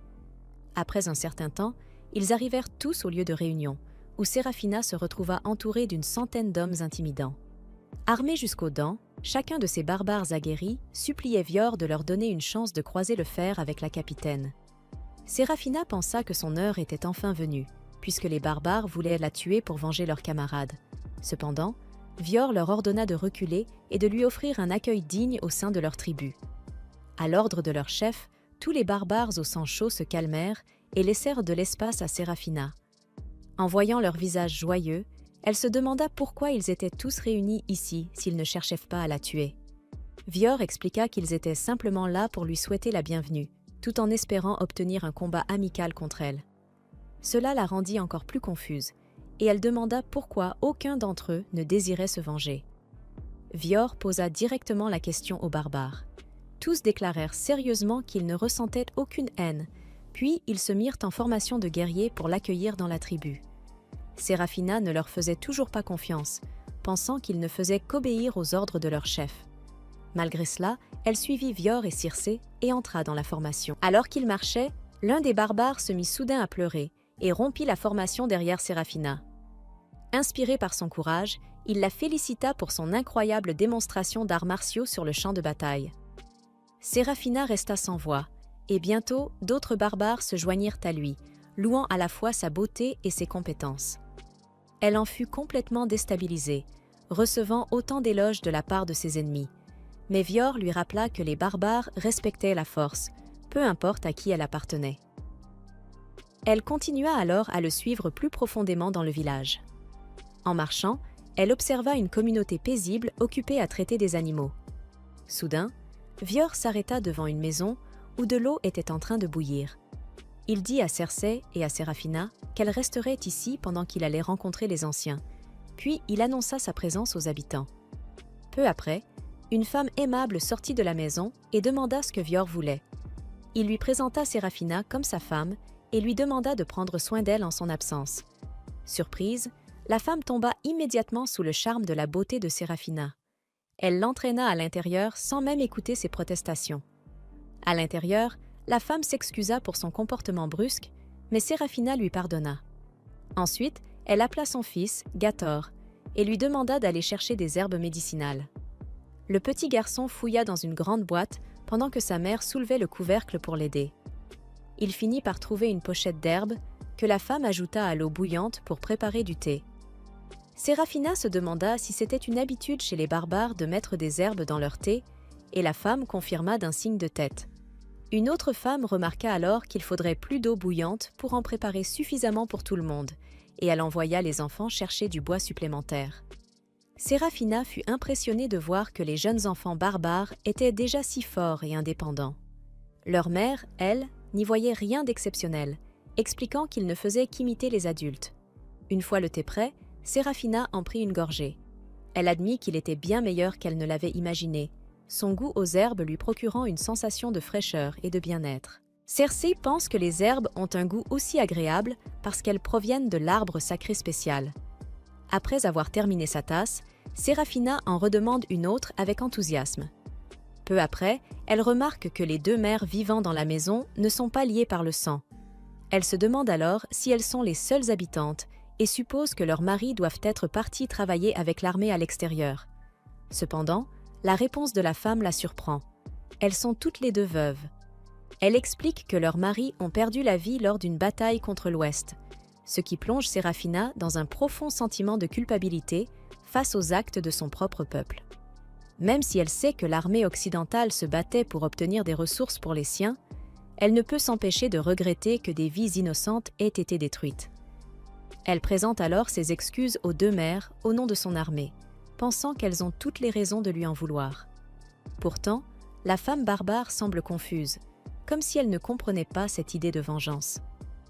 Après un certain temps, ils arrivèrent tous au lieu de réunion, où Séraphina se retrouva entourée d'une centaine d'hommes intimidants. Armés jusqu'aux dents, chacun de ces barbares aguerris suppliait Vior de leur donner une chance de croiser le fer avec la capitaine. Séraphina pensa que son heure était enfin venue, puisque les barbares voulaient la tuer pour venger leurs camarades. Cependant, Vior leur ordonna de reculer et de lui offrir un accueil digne au sein de leur tribu. À l'ordre de leur chef, tous les barbares au sang chaud se calmèrent et laissèrent de l'espace à Séraphina. En voyant leur visage joyeux, elle se demanda pourquoi ils étaient tous réunis ici s'ils ne cherchaient pas à la tuer. Vior expliqua qu'ils étaient simplement là pour lui souhaiter la bienvenue, tout en espérant obtenir un combat amical contre elle. Cela la rendit encore plus confuse, et elle demanda pourquoi aucun d'entre eux ne désirait se venger. Vior posa directement la question aux barbares. Tous déclarèrent sérieusement qu'ils ne ressentaient aucune haine, puis ils se mirent en formation de guerriers pour l'accueillir dans la tribu. Séraphina ne leur faisait toujours pas confiance, pensant qu'ils ne faisaient qu'obéir aux ordres de leur chef. Malgré cela, elle suivit Vior et Circe et entra dans la formation. Alors qu'ils marchaient, l'un des barbares se mit soudain à pleurer et rompit la formation derrière Séraphina. Inspiré par son courage, il la félicita pour son incroyable démonstration d'arts martiaux sur le champ de bataille. Séraphina resta sans voix, et bientôt d'autres barbares se joignirent à lui, louant à la fois sa beauté et ses compétences. Elle en fut complètement déstabilisée, recevant autant d'éloges de la part de ses ennemis. Mais Vior lui rappela que les barbares respectaient la force, peu importe à qui elle appartenait. Elle continua alors à le suivre plus profondément dans le village. En marchant, elle observa une communauté paisible occupée à traiter des animaux. Soudain, Vior s'arrêta devant une maison où de l'eau était en train de bouillir. Il dit à Cersei et à Séraphina qu'elle resterait ici pendant qu'il allait rencontrer les anciens, puis il annonça sa présence aux habitants. Peu après, une femme aimable sortit de la maison et demanda ce que Vior voulait. Il lui présenta Séraphina comme sa femme et lui demanda de prendre soin d'elle en son absence. Surprise, la femme tomba immédiatement sous le charme de la beauté de Séraphina. Elle l'entraîna à l'intérieur sans même écouter ses protestations. À l'intérieur, la femme s'excusa pour son comportement brusque, mais Séraphina lui pardonna. Ensuite, elle appela son fils, Gator, et lui demanda d'aller chercher des herbes médicinales. Le petit garçon fouilla dans une grande boîte pendant que sa mère soulevait le couvercle pour l'aider. Il finit par trouver une pochette d'herbes que la femme ajouta à l'eau bouillante pour préparer du thé. Séraphina se demanda si c'était une habitude chez les barbares de mettre des herbes dans leur thé, et la femme confirma d'un signe de tête. Une autre femme remarqua alors qu'il faudrait plus d'eau bouillante pour en préparer suffisamment pour tout le monde, et elle envoya les enfants chercher du bois supplémentaire. Séraphina fut impressionnée de voir que les jeunes enfants barbares étaient déjà si forts et indépendants. Leur mère, elle, n'y voyait rien d'exceptionnel, expliquant qu'ils ne faisaient qu'imiter les adultes. Une fois le thé prêt, Séraphina en prit une gorgée. Elle admit qu'il était bien meilleur qu'elle ne l'avait imaginé, son goût aux herbes lui procurant une sensation de fraîcheur et de bien-être. Cersei pense que les herbes ont un goût aussi agréable parce qu'elles proviennent de l'arbre sacré spécial. Après avoir terminé sa tasse, Séraphina en redemande une autre avec enthousiasme. Peu après, elle remarque que les deux mères vivant dans la maison ne sont pas liées par le sang. Elle se demande alors si elles sont les seules habitantes et suppose que leurs maris doivent être partis travailler avec l'armée à l'extérieur. Cependant, la réponse de la femme la surprend. Elles sont toutes les deux veuves. Elle explique que leurs maris ont perdu la vie lors d'une bataille contre l'Ouest, ce qui plonge Séraphina dans un profond sentiment de culpabilité face aux actes de son propre peuple. Même si elle sait que l'armée occidentale se battait pour obtenir des ressources pour les siens, elle ne peut s'empêcher de regretter que des vies innocentes aient été détruites. Elle présente alors ses excuses aux deux mères au nom de son armée, pensant qu'elles ont toutes les raisons de lui en vouloir. Pourtant, la femme barbare semble confuse, comme si elle ne comprenait pas cette idée de vengeance.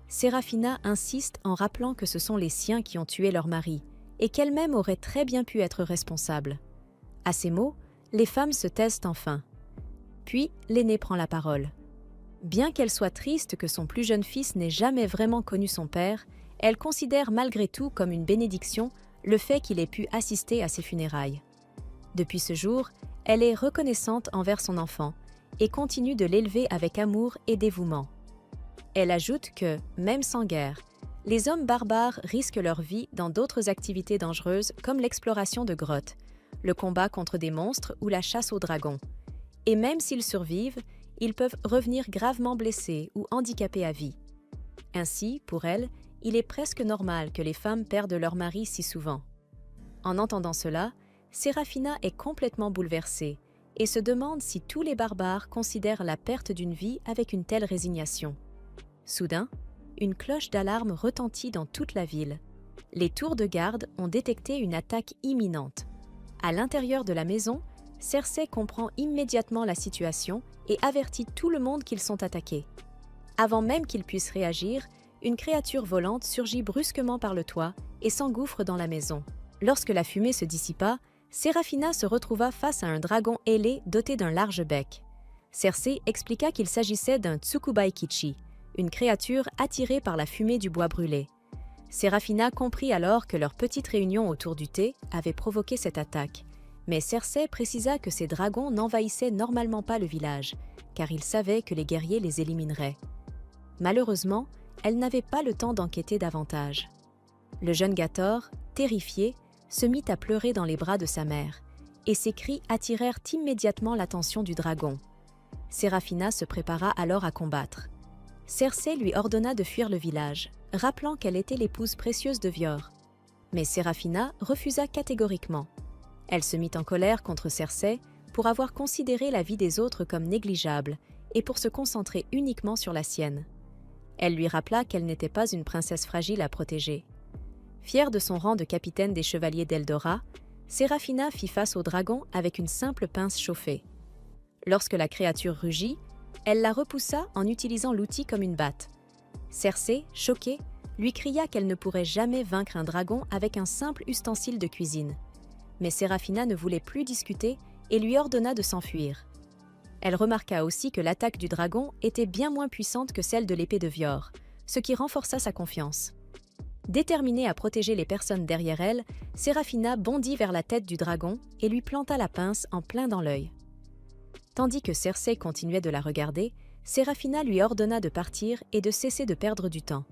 Séraphina insiste en rappelant que ce sont les siens qui ont tué leur mari et qu'elle-même aurait très bien pu être responsable. À ces mots, les femmes se taisent enfin. Puis, l'aînée prend la parole. Bien qu'elle soit triste que son plus jeune fils n'ait jamais vraiment connu son père, elle considère malgré tout comme une bénédiction le fait qu'il ait pu assister à ses funérailles. Depuis ce jour, elle est reconnaissante envers son enfant et continue de l'élever avec amour et dévouement. Elle ajoute que, même sans guerre, les hommes barbares risquent leur vie dans d'autres activités dangereuses comme l'exploration de grottes, le combat contre des monstres ou la chasse aux dragons. Et même s'ils survivent, ils peuvent revenir gravement blessés ou handicapés à vie. Ainsi, pour elle, il est presque normal que les femmes perdent leur mari si souvent. En entendant cela, Séraphina est complètement bouleversée et se demande si tous les barbares considèrent la perte d'une vie avec une telle résignation. Soudain, une cloche d'alarme retentit dans toute la ville. Les tours de garde ont détecté une attaque imminente. À l'intérieur de la maison, Cersei comprend immédiatement la situation et avertit tout le monde qu'ils sont attaqués. Avant même qu'ils puissent réagir, une créature volante surgit brusquement par le toit et s'engouffre dans la maison. Lorsque la fumée se dissipa, Séraphina se retrouva face à un dragon ailé doté d'un large bec. Cersei expliqua qu'il s'agissait d'un Tsukubai Kichi, une créature attirée par la fumée du bois brûlé. Séraphina comprit alors que leur petite réunion autour du thé avait provoqué cette attaque, mais Cersei précisa que ces dragons n'envahissaient normalement pas le village, car ils savaient que les guerriers les élimineraient. Malheureusement, elle n'avait pas le temps d'enquêter davantage. Le jeune Gator, terrifié, se mit à pleurer dans les bras de sa mère, et ses cris attirèrent immédiatement l'attention du dragon. Séraphina se prépara alors à combattre. Cersei lui ordonna de fuir le village, rappelant qu'elle était l'épouse précieuse de Vior. Mais Séraphina refusa catégoriquement. Elle se mit en colère contre Cersei pour avoir considéré la vie des autres comme négligeable et pour se concentrer uniquement sur la sienne. Elle lui rappela qu'elle n'était pas une princesse fragile à protéger. Fière de son rang de capitaine des chevaliers d'Eldora, Séraphina fit face au dragon avec une simple pince chauffée. Lorsque la créature rugit, elle la repoussa en utilisant l'outil comme une batte. Cersei, choquée, lui cria qu'elle ne pourrait jamais vaincre un dragon avec un simple ustensile de cuisine. Mais Séraphina ne voulait plus discuter et lui ordonna de s'enfuir. Elle remarqua aussi que l'attaque du dragon était bien moins puissante que celle de l'épée de Vior, ce qui renforça sa confiance. Déterminée à protéger les personnes derrière elle, Séraphina bondit vers la tête du dragon et lui planta la pince en plein dans l'œil. Tandis que Cersei continuait de la regarder, Séraphina lui ordonna de partir et de cesser de perdre du temps.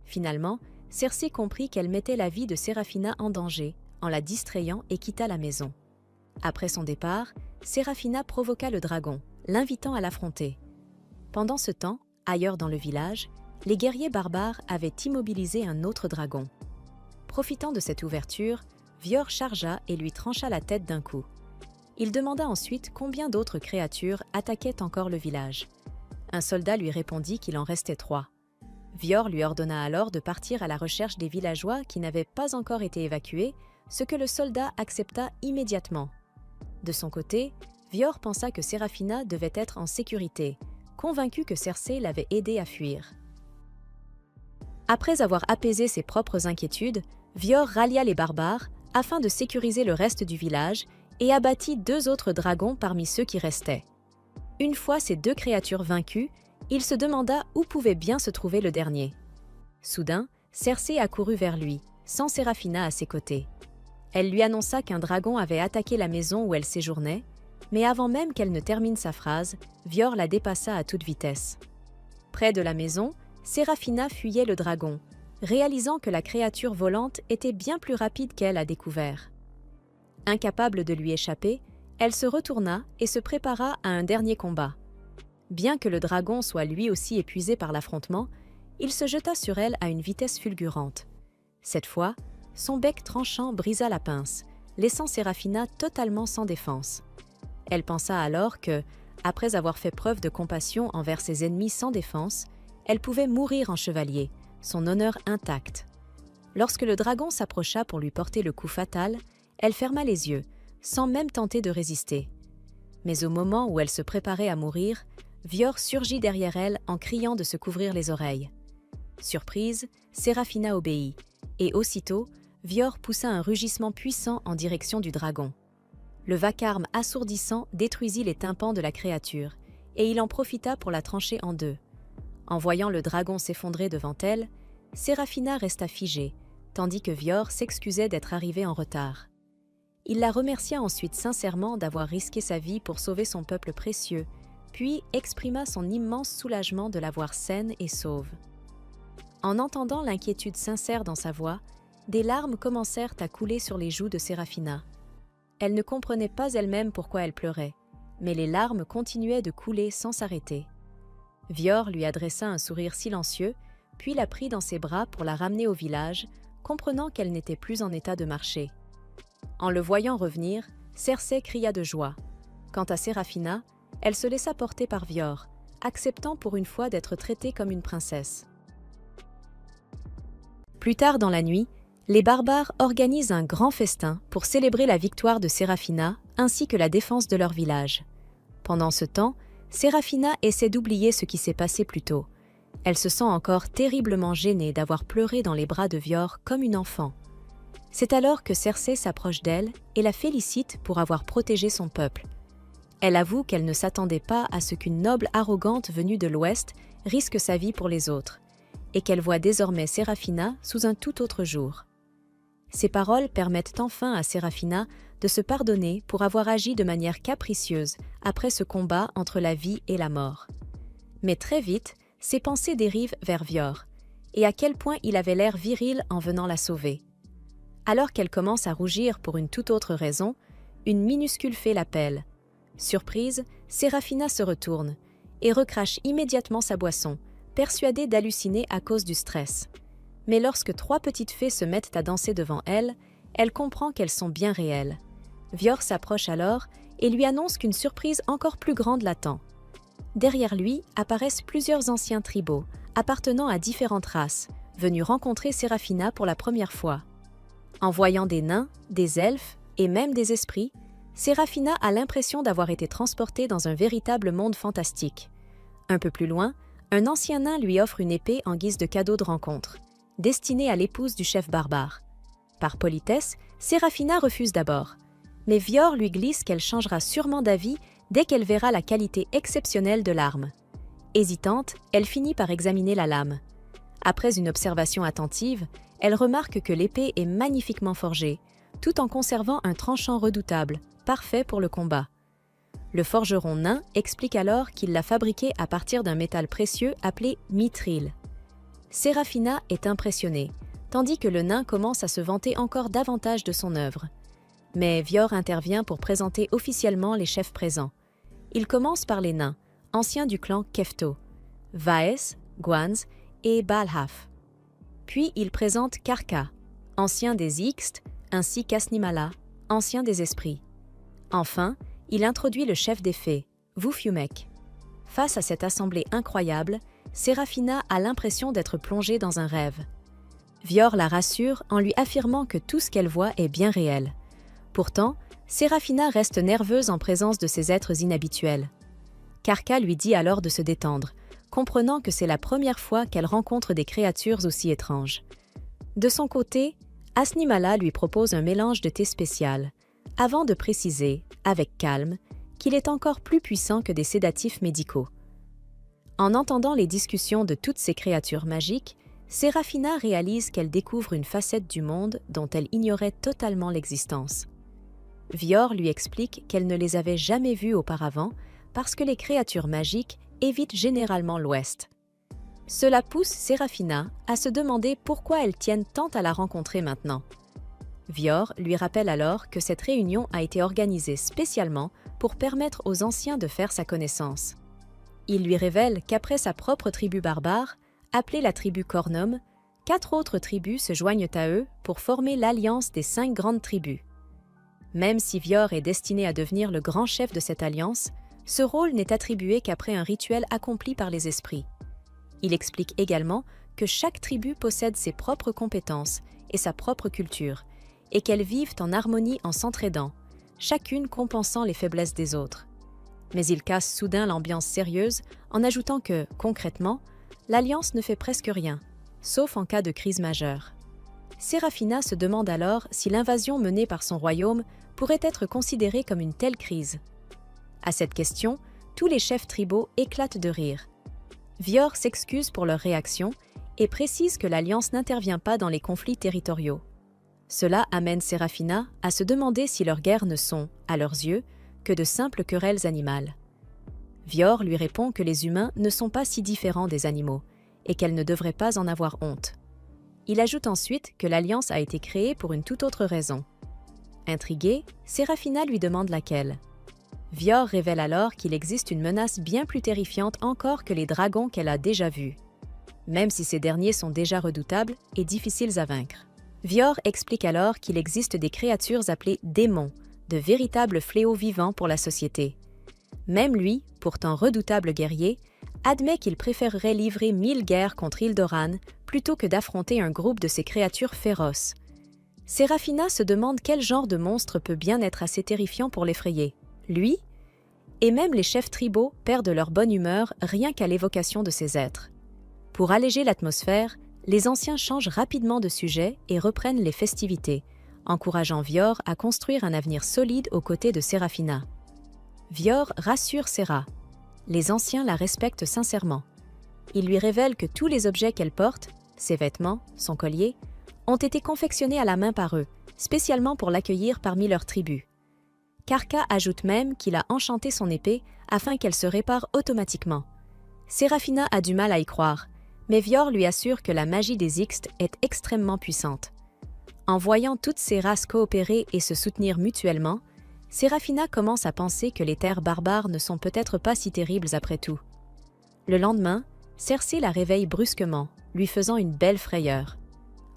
Finalement, Cersei comprit qu'elle mettait la vie de Séraphina en danger en la distrayant et quitta la maison. Après son départ, Séraphina provoqua le dragon, l'invitant à l'affronter. Pendant ce temps, ailleurs dans le village, les guerriers barbares avaient immobilisé un autre dragon. Profitant de cette ouverture, Vior chargea et lui trancha la tête d'un coup. Il demanda ensuite combien d'autres créatures attaquaient encore le village. Un soldat lui répondit qu'il en restait 3. Vior lui ordonna alors de partir à la recherche des villageois qui n'avaient pas encore été évacués, ce que le soldat accepta immédiatement. De son côté, Vior pensa que Séraphina devait être en sécurité, convaincu que Cersei l'avait aidé à fuir. Après avoir apaisé ses propres inquiétudes, Vior rallia les barbares afin de sécuriser le reste du village et abattit 2 autres dragons parmi ceux qui restaient. Une fois ces 2 créatures vaincues, il se demanda où pouvait bien se trouver le dernier. Soudain, Cersei accourut vers lui, sans Séraphina à ses côtés. Elle lui annonça qu'un dragon avait attaqué la maison où elle séjournait, mais avant même qu'elle ne termine sa phrase, Vior la dépassa à toute vitesse. Près de la maison, Séraphina fuyait le dragon, réalisant que la créature volante était bien plus rapide qu'elle à découvert. Incapable de lui échapper, elle se retourna et se prépara à un dernier combat. Bien que le dragon soit lui aussi épuisé par l'affrontement, il se jeta sur elle à une vitesse fulgurante. Cette fois, son bec tranchant brisa la pince, laissant Séraphina totalement sans défense. Elle pensa alors que, après avoir fait preuve de compassion envers ses ennemis sans défense, elle pouvait mourir en chevalier, son honneur intact. Lorsque le dragon s'approcha pour lui porter le coup fatal, elle ferma les yeux, sans même tenter de résister. Mais au moment où elle se préparait à mourir, Vior surgit derrière elle en criant de se couvrir les oreilles. Surprise, Séraphina obéit, et aussitôt, Vior poussa un rugissement puissant en direction du dragon. Le vacarme assourdissant détruisit les tympans de la créature, et il en profita pour la trancher en 2. En voyant le dragon s'effondrer devant elle, Séraphina resta figée, tandis que Vior s'excusait d'être arrivé en retard. Il la remercia ensuite sincèrement d'avoir risqué sa vie pour sauver son peuple précieux, puis exprima son immense soulagement de la voir saine et sauve. En entendant l'inquiétude sincère dans sa voix, des larmes commencèrent à couler sur les joues de Séraphina. Elle ne comprenait pas elle-même pourquoi elle pleurait, mais les larmes continuaient de couler sans s'arrêter. Vior lui adressa un sourire silencieux, puis la prit dans ses bras pour la ramener au village, comprenant qu'elle n'était plus en état de marcher. En le voyant revenir, Cersei cria de joie. Quant à Séraphina, elle se laissa porter par Vior, acceptant pour une fois d'être traitée comme une princesse. Plus tard dans la nuit, les barbares organisent un grand festin pour célébrer la victoire de Séraphina ainsi que la défense de leur village. Pendant ce temps, Séraphina essaie d'oublier ce qui s'est passé plus tôt. Elle se sent encore terriblement gênée d'avoir pleuré dans les bras de Vior comme une enfant. C'est alors que Cersei s'approche d'elle et la félicite pour avoir protégé son peuple. Elle avoue qu'elle ne s'attendait pas à ce qu'une noble arrogante venue de l'Ouest risque sa vie pour les autres, et qu'elle voit désormais Séraphina sous un tout autre jour. Ces paroles permettent enfin à Séraphina de se pardonner pour avoir agi de manière capricieuse après ce combat entre la vie et la mort. Mais très vite, ses pensées dérivent vers Vior, et à quel point il avait l'air viril en venant la sauver. Alors qu'elle commence à rougir pour une toute autre raison, une minuscule fée l'appelle. Surprise, Séraphina se retourne et recrache immédiatement sa boisson, persuadée d'halluciner à cause du stress. Mais lorsque 3 petites fées se mettent à danser devant elle, elle comprend qu'elles sont bien réelles. Vior s'approche alors et lui annonce qu'une surprise encore plus grande l'attend. Derrière lui apparaissent plusieurs anciens tribaux, appartenant à différentes races, venus rencontrer Séraphina pour la première fois. En voyant des nains, des elfes et même des esprits, Serafina a l'impression d'avoir été transportée dans un véritable monde fantastique. Un peu plus loin, un ancien nain lui offre une épée en guise de cadeau de rencontre, destinée à l'épouse du chef barbare. Par politesse, Serafina refuse d'abord, mais Vior lui glisse qu'elle changera sûrement d'avis dès qu'elle verra la qualité exceptionnelle de l'arme. Hésitante, elle finit par examiner la lame. Après une observation attentive, elle remarque que l'épée est magnifiquement forgée, tout en conservant un tranchant redoutable, parfait pour le combat. Le forgeron nain explique alors qu'il l'a fabriquée à partir d'un métal précieux appelé mithril. Serafina est impressionnée, tandis que le nain commence à se vanter encore davantage de son œuvre. Mais Vior intervient pour présenter officiellement les chefs présents. Il commence par les nains, anciens du clan Kefto, Vaes, Gwanz et Balhaf. Puis il présente Karka, ancien des Ixtes, ainsi qu'Asnimala, ancien des esprits. Enfin, il introduit le chef des fées, Vufumek. Face à cette assemblée incroyable, Serafina a l'impression d'être plongée dans un rêve. Vior la rassure en lui affirmant que tout ce qu'elle voit est bien réel. Pourtant, Serafina reste nerveuse en présence de ces êtres inhabituels. Karka lui dit alors de se détendre, comprenant que c'est la première fois qu'elle rencontre des créatures aussi étranges. De son côté, Asnimala lui propose un mélange de thé spécial, avant de préciser, avec calme, qu'il est encore plus puissant que des sédatifs médicaux. En entendant les discussions de toutes ces créatures magiques, Serafina réalise qu'elle découvre une facette du monde dont elle ignorait totalement l'existence. Vior lui explique qu'elle ne les avait jamais vues auparavant parce que les créatures magiques évitent généralement l'Ouest. Cela pousse Serafina à se demander pourquoi elles tiennent tant à la rencontrer maintenant. Vior lui rappelle alors que cette réunion a été organisée spécialement pour permettre aux anciens de faire sa connaissance. Il lui révèle qu'après sa propre tribu barbare, appelée la tribu Cornum, 4 autres tribus se joignent à eux pour former l'alliance des 5 grandes tribus. Même si Vior est destiné à devenir le grand chef de cette alliance, ce rôle n'est attribué qu'après un rituel accompli par les esprits. Il explique également que chaque tribu possède ses propres compétences et sa propre culture, et qu'elles vivent en harmonie en s'entraidant, chacune compensant les faiblesses des autres. Mais il casse soudain l'ambiance sérieuse en ajoutant que, concrètement, l'Alliance ne fait presque rien, sauf en cas de crise majeure. Serafina se demande alors si l'invasion menée par son royaume pourrait être considérée comme une telle crise. À cette question, tous les chefs tribaux éclatent de rire. Vior s'excuse pour leur réaction et précise que l'Alliance n'intervient pas dans les conflits territoriaux. Cela amène Serafina à se demander si leurs guerres ne sont, à leurs yeux, que de simples querelles animales. Vior lui répond que les humains ne sont pas si différents des animaux et qu'elle ne devrait pas en avoir honte. Il ajoute ensuite que l'Alliance a été créée pour une toute autre raison. Intriguée, Serafina lui demande laquelle. Vior révèle alors qu'il existe une menace bien plus terrifiante encore que les dragons qu'elle a déjà vus, même si ces derniers sont déjà redoutables et difficiles à vaincre. Vior explique alors qu'il existe des créatures appelées démons, de véritables fléaux vivants pour la société. Même lui, pourtant redoutable guerrier, admet qu'il préférerait livrer 1000 guerres contre Hildoran plutôt que d'affronter un groupe de ces créatures féroces. Serafina se demande quel genre de monstre peut bien être assez terrifiant pour l'effrayer. Lui? Et même les chefs tribaux perdent leur bonne humeur rien qu'à l'évocation de ces êtres. Pour alléger l'atmosphère, les anciens changent rapidement de sujet et reprennent les festivités, encourageant Vior à construire un avenir solide aux côtés de Serafina. Vior rassure Sera. Les anciens la respectent sincèrement. Ils lui révèlent que tous les objets qu'elle porte, ses vêtements, son collier, ont été confectionnés à la main par eux, spécialement pour l'accueillir parmi leurs tribus. Karka ajoute même qu'il a enchanté son épée afin qu'elle se répare automatiquement. Serafina a du mal à y croire, mais Vior lui assure que la magie des Ixtes est extrêmement puissante. En voyant toutes ces races coopérer et se soutenir mutuellement, Serafina commence à penser que les terres barbares ne sont peut-être pas si terribles après tout. Le lendemain, Cersei la réveille brusquement, lui faisant une belle frayeur.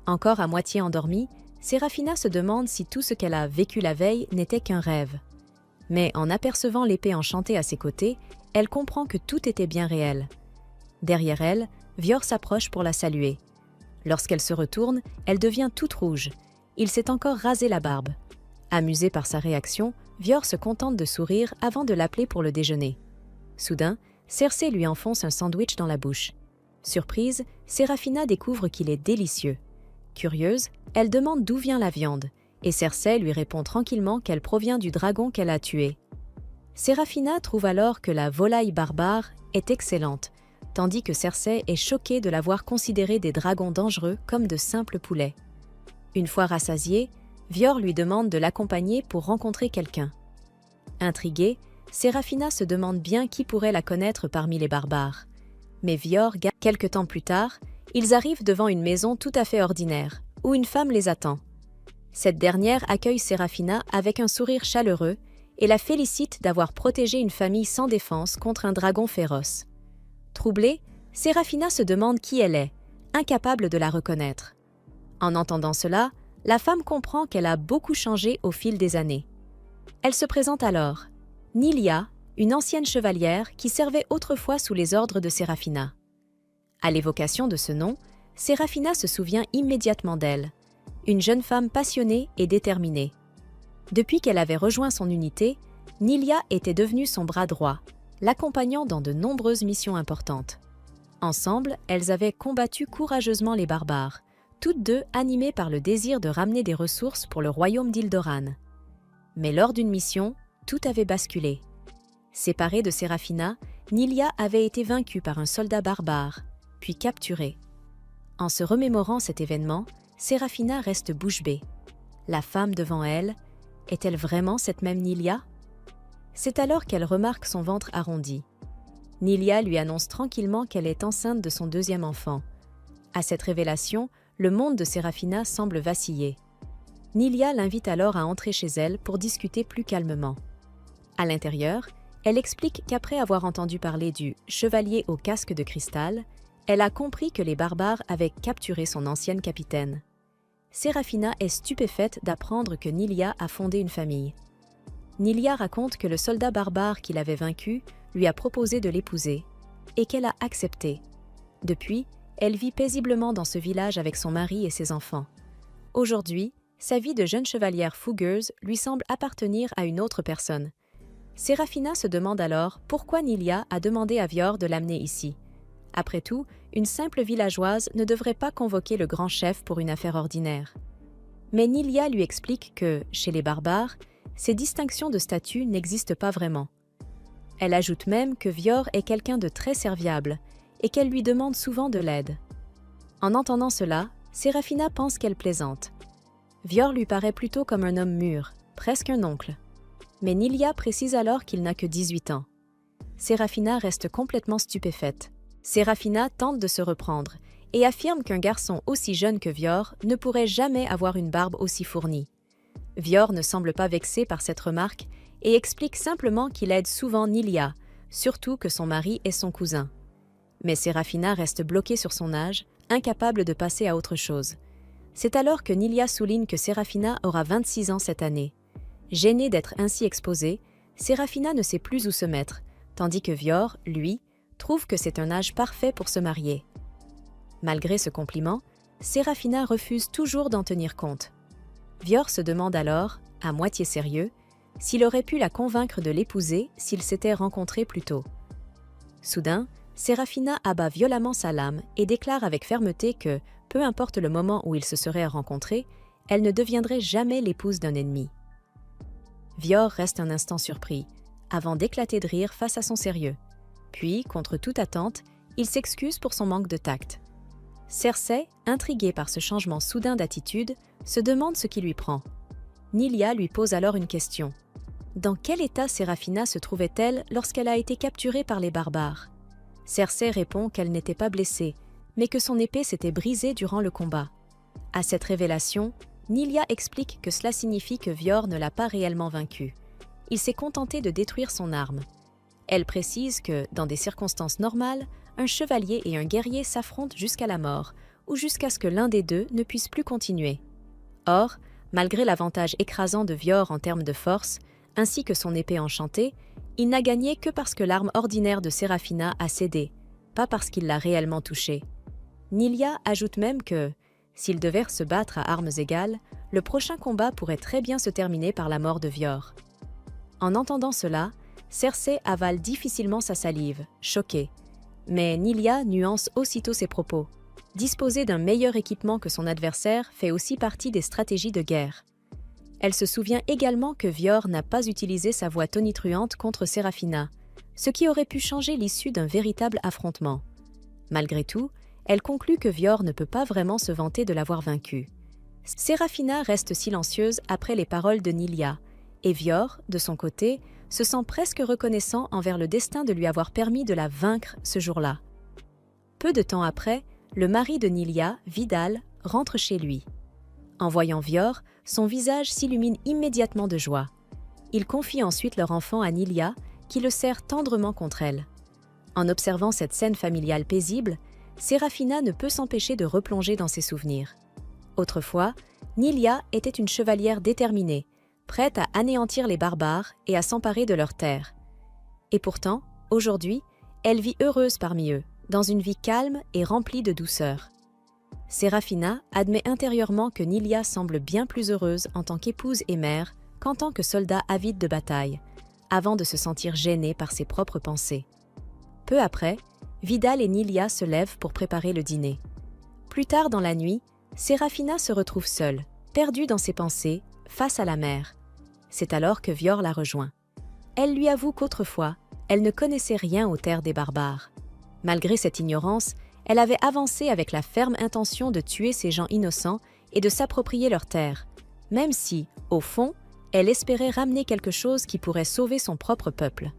Encore à moitié endormie, Serafina se demande si tout ce qu'elle a vécu la veille n'était qu'un rêve. Mais en apercevant l'épée enchantée à ses côtés, elle comprend que tout était bien réel. Derrière elle, Vior s'approche pour la saluer. Lorsqu'elle se retourne, elle devient toute rouge. Il s'est encore rasé la barbe. Amusé par sa réaction, Vior se contente de sourire avant de l'appeler pour le déjeuner. Soudain, Cersei lui enfonce un sandwich dans la bouche. Surprise, Séraphina découvre qu'il est délicieux. Curieuse, elle demande d'où vient la viande, et Cersei lui répond tranquillement qu'elle provient du dragon qu'elle a tué. Séraphina trouve alors que la volaille barbare est excellente, tandis que Cersei est choquée de la voir considérer des dragons dangereux comme de simples poulets. Une fois rassasiée, Vior lui demande de l'accompagner pour rencontrer quelqu'un. Intriguée, Séraphina se demande bien qui pourrait la connaître parmi les barbares. Mais quelque temps plus tard, ils arrivent devant une maison tout à fait ordinaire, où une femme les attend. Cette dernière accueille Séraphina avec un sourire chaleureux et la félicite d'avoir protégé une famille sans défense contre un dragon féroce. Troublée, Séraphina se demande qui elle est, incapable de la reconnaître. En entendant cela, la femme comprend qu'elle a beaucoup changé au fil des années. Elle se présente alors, Nilia, une ancienne chevalière qui servait autrefois sous les ordres de Séraphina. À l'évocation de ce nom, Séraphina se souvient immédiatement d'elle, une jeune femme passionnée et déterminée. Depuis qu'elle avait rejoint son unité, Nilia était devenue son bras droit, l'accompagnant dans de nombreuses missions importantes. Ensemble, elles avaient combattu courageusement les barbares, toutes deux animées par le désir de ramener des ressources pour le royaume d'Ildoran. Mais lors d'une mission, tout avait basculé. Séparée de Séraphina, Nilia avait été vaincue par un soldat barbare, puis capturée. En se remémorant cet événement, Séraphina reste bouche bée. La femme devant elle, est-elle vraiment cette même Nilia? C'est alors qu'elle remarque son ventre arrondi. Nilia lui annonce tranquillement qu'elle est enceinte de son deuxième enfant. À cette révélation, le monde de Séraphina semble vaciller. Nilia l'invite alors à entrer chez elle pour discuter plus calmement. À l'intérieur, elle explique qu'après avoir entendu parler du « chevalier au casque de cristal », elle a compris que les barbares avaient capturé son ancienne capitaine. Séraphina est stupéfaite d'apprendre que Nilia a fondé une famille. Nilia raconte que le soldat barbare qui l'avait vaincue lui a proposé de l'épouser, et qu'elle a accepté. Depuis, elle vit paisiblement dans ce village avec son mari et ses enfants. Aujourd'hui, sa vie de jeune chevalière fougueuse lui semble appartenir à une autre personne. Séraphina se demande alors pourquoi Nilia a demandé à Vior de l'amener ici. Après tout, une simple villageoise ne devrait pas convoquer le grand chef pour une affaire ordinaire. Mais Nilia lui explique que, chez les barbares, ces distinctions de statut n'existent pas vraiment. Elle ajoute même que Vior est quelqu'un de très serviable et qu'elle lui demande souvent de l'aide. En entendant cela, Séraphina pense qu'elle plaisante. Vior lui paraît plutôt comme un homme mûr, presque un oncle. Mais Nilia précise alors qu'il n'a que 18 ans. Séraphina reste complètement stupéfaite. Séraphina tente de se reprendre et affirme qu'un garçon aussi jeune que Vior ne pourrait jamais avoir une barbe aussi fournie. Vior ne semble pas vexé par cette remarque et explique simplement qu'il aide souvent Nilia, surtout que son mari est son cousin. Mais Séraphina reste bloquée sur son âge, incapable de passer à autre chose. C'est alors que Nilia souligne que Séraphina aura 26 ans cette année. Gênée d'être ainsi exposée, Séraphina ne sait plus où se mettre, tandis que Vior, lui, trouve que c'est un âge parfait pour se marier. Malgré ce compliment, Séraphina refuse toujours d'en tenir compte. Vior se demande alors, à moitié sérieux, s'il aurait pu la convaincre de l'épouser s'ils s'étaient rencontrés plus tôt. Soudain, Séraphina abat violemment sa lame et déclare avec fermeté que, peu importe le moment où ils se seraient rencontrés, elle ne deviendrait jamais l'épouse d'un ennemi. Vior reste un instant surpris, avant d'éclater de rire face à son sérieux. Puis, contre toute attente, il s'excuse pour son manque de tact. Cersei, intriguée par ce changement soudain d'attitude, se demande ce qui lui prend. Nilia lui pose alors une question. Dans quel état Séraphina se trouvait-elle lorsqu'elle a été capturée par les barbares? Cersei répond qu'elle n'était pas blessée, mais que son épée s'était brisée durant le combat. À cette révélation, Nilia explique que cela signifie que Vior ne l'a pas réellement vaincue. Il s'est contenté de détruire son arme. Elle précise que, dans des circonstances normales, un chevalier et un guerrier s'affrontent jusqu'à la mort, ou jusqu'à ce que l'un des deux ne puisse plus continuer. Or, malgré l'avantage écrasant de Vior en termes de force, ainsi que son épée enchantée, il n'a gagné que parce que l'arme ordinaire de Séraphina a cédé, pas parce qu'il l'a réellement touchée. Nilia ajoute même que, s'ils devaient se battre à armes égales, le prochain combat pourrait très bien se terminer par la mort de Vior. En entendant cela, Cersei avale difficilement sa salive, choquée. Mais Nylia nuance aussitôt ses propos. Disposer d'un meilleur équipement que son adversaire fait aussi partie des stratégies de guerre. Elle se souvient également que Vior n'a pas utilisé sa voix tonitruante contre Serafina, ce qui aurait pu changer l'issue d'un véritable affrontement. Malgré tout, elle conclut que Vior ne peut pas vraiment se vanter de l'avoir vaincue. Serafina reste silencieuse après les paroles de Nylia, et Vior, de son côté, se sent presque reconnaissant envers le destin de lui avoir permis de la vaincre ce jour-là. Peu de temps après, le mari de Nylia, Vidal, rentre chez lui. En voyant Vior, son visage s'illumine immédiatement de joie. Il confie ensuite leur enfant à Nylia, qui le serre tendrement contre elle. En observant cette scène familiale paisible, Serafina ne peut s'empêcher de replonger dans ses souvenirs. Autrefois, Nylia était une chevalière déterminée, prête à anéantir les barbares et à s'emparer de leurs terres. Et pourtant, aujourd'hui, elle vit heureuse parmi eux, dans une vie calme et remplie de douceur. Serafina admet intérieurement que Nylia semble bien plus heureuse en tant qu'épouse et mère qu'en tant que soldat avide de bataille, avant de se sentir gênée par ses propres pensées. Peu après, Vidal et Nylia se lèvent pour préparer le dîner. Plus tard dans la nuit, Serafina se retrouve seule, perdue dans ses pensées, face à la mer. C'est alors que Vior la rejoint. Elle lui avoue qu'autrefois, elle ne connaissait rien aux terres des barbares. Malgré cette ignorance, elle avait avancé avec la ferme intention de tuer ces gens innocents et de s'approprier leurs terres, même si, au fond, elle espérait ramener quelque chose qui pourrait sauver son propre peuple.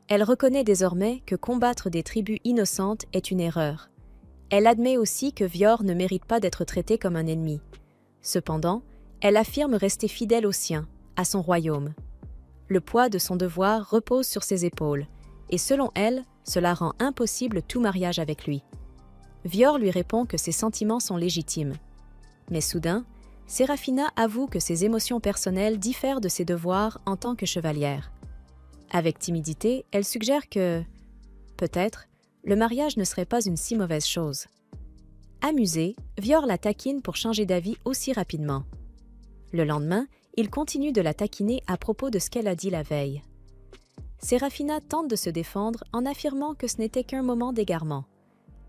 Elle reconnaît désormais que combattre des tribus innocentes est une erreur. Elle admet aussi que Vior ne mérite pas d'être traité comme un ennemi. Cependant, elle affirme rester fidèle au sien, à son royaume. Le poids de son devoir repose sur ses épaules, et selon elle, cela rend impossible tout mariage avec lui. Vior lui répond que ses sentiments sont légitimes. Mais soudain, Serafina avoue que ses émotions personnelles diffèrent de ses devoirs en tant que chevalière. Avec timidité, elle suggère que, peut-être, le mariage ne serait pas une si mauvaise chose. Amusé, Vior la taquine pour changer d'avis aussi rapidement. Le lendemain, il continue de la taquiner à propos de ce qu'elle a dit la veille. Serafina tente de se défendre en affirmant que ce n'était qu'un moment d'égarement.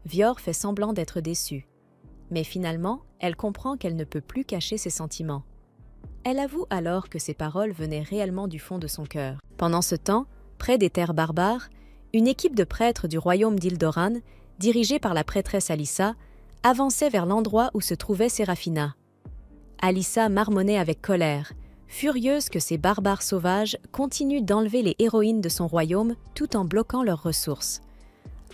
Vior fait semblant d'être déçue. Mais finalement, elle comprend qu'elle ne peut plus cacher ses sentiments. Elle avoue alors que ses paroles venaient réellement du fond de son cœur. Pendant ce temps, près des terres barbares, une équipe de prêtres du royaume d'Ildoran, dirigée par la prêtresse Alyssa, avançait vers l'endroit où se trouvait Serafina. Alyssa marmonnait avec colère, furieuse que ces barbares sauvages continuent d'enlever les héroïnes de son royaume tout en bloquant leurs ressources.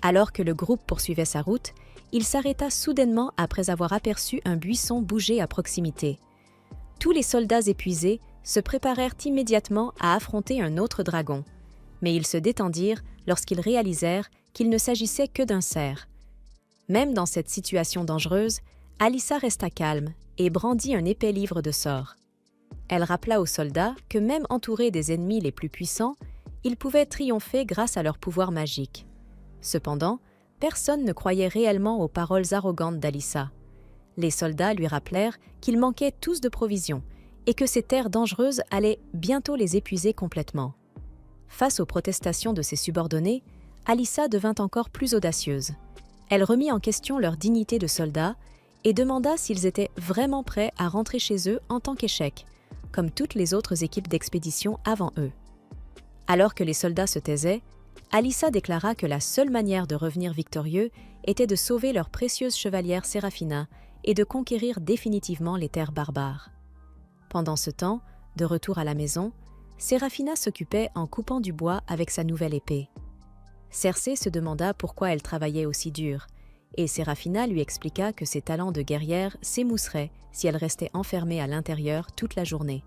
Alors que le groupe poursuivait sa route, il s'arrêta soudainement après avoir aperçu un buisson bouger à proximité. Tous les soldats épuisés se préparèrent immédiatement à affronter un autre dragon, mais ils se détendirent lorsqu'ils réalisèrent qu'il ne s'agissait que d'un cerf. Même dans cette situation dangereuse, Alyssa resta calme et brandit un épais livre de sorts. Elle rappela aux soldats que même entourés des ennemis les plus puissants, ils pouvaient triompher grâce à leur pouvoir magique. Cependant, personne ne croyait réellement aux paroles arrogantes d'Alyssa. Les soldats lui rappelèrent qu'ils manquaient tous de provisions et que ces terres dangereuses allaient bientôt les épuiser complètement. Face aux protestations de ses subordonnés, Alyssa devint encore plus audacieuse. Elle remit en question leur dignité de soldats et demanda s'ils étaient vraiment prêts à rentrer chez eux en tant qu'échec, comme toutes les autres équipes d'expédition avant eux. Alors que les soldats se taisaient, Alyssa déclara que la seule manière de revenir victorieux était de sauver leur précieuse chevalière Serafina et de conquérir définitivement les terres barbares. Pendant ce temps, de retour à la maison, Serafina s'occupait en coupant du bois avec sa nouvelle épée. Cersei se demanda pourquoi elle travaillait aussi dur, et Serafina lui expliqua que ses talents de guerrière s'émousseraient si elle restait enfermée à l'intérieur toute la journée.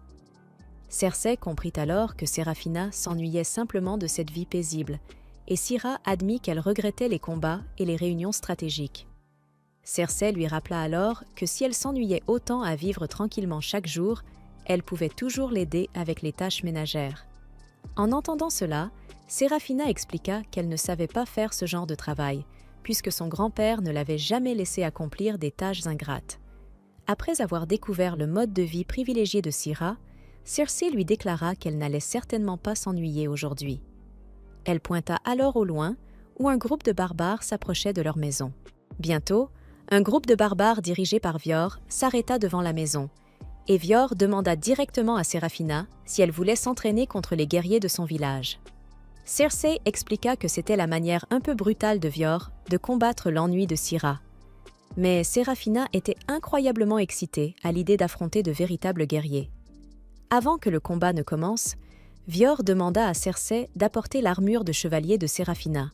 Cersei comprit alors que Serafina s'ennuyait simplement de cette vie paisible, et Syra admit qu'elle regrettait les combats et les réunions stratégiques. Cersei lui rappela alors que si elle s'ennuyait autant à vivre tranquillement chaque jour, elle pouvait toujours l'aider avec les tâches ménagères. En entendant cela, Serafina expliqua qu'elle ne savait pas faire ce genre de travail, puisque son grand-père ne l'avait jamais laissé accomplir des tâches ingrates. Après avoir découvert le mode de vie privilégié de Syra, Circé lui déclara qu'elle n'allait certainement pas s'ennuyer aujourd'hui. Elle pointa alors au loin, où un groupe de barbares s'approchait de leur maison. Bientôt, un groupe de barbares dirigé par Vior s'arrêta devant la maison, et Vior demanda directement à Séraphina si elle voulait s'entraîner contre les guerriers de son village. Circé expliqua que c'était la manière un peu brutale de Vior de combattre l'ennui de Syra. Mais Séraphina était incroyablement excitée à l'idée d'affronter de véritables guerriers. Avant que le combat ne commence, Vior demanda à Circé d'apporter l'armure de chevalier de Séraphina.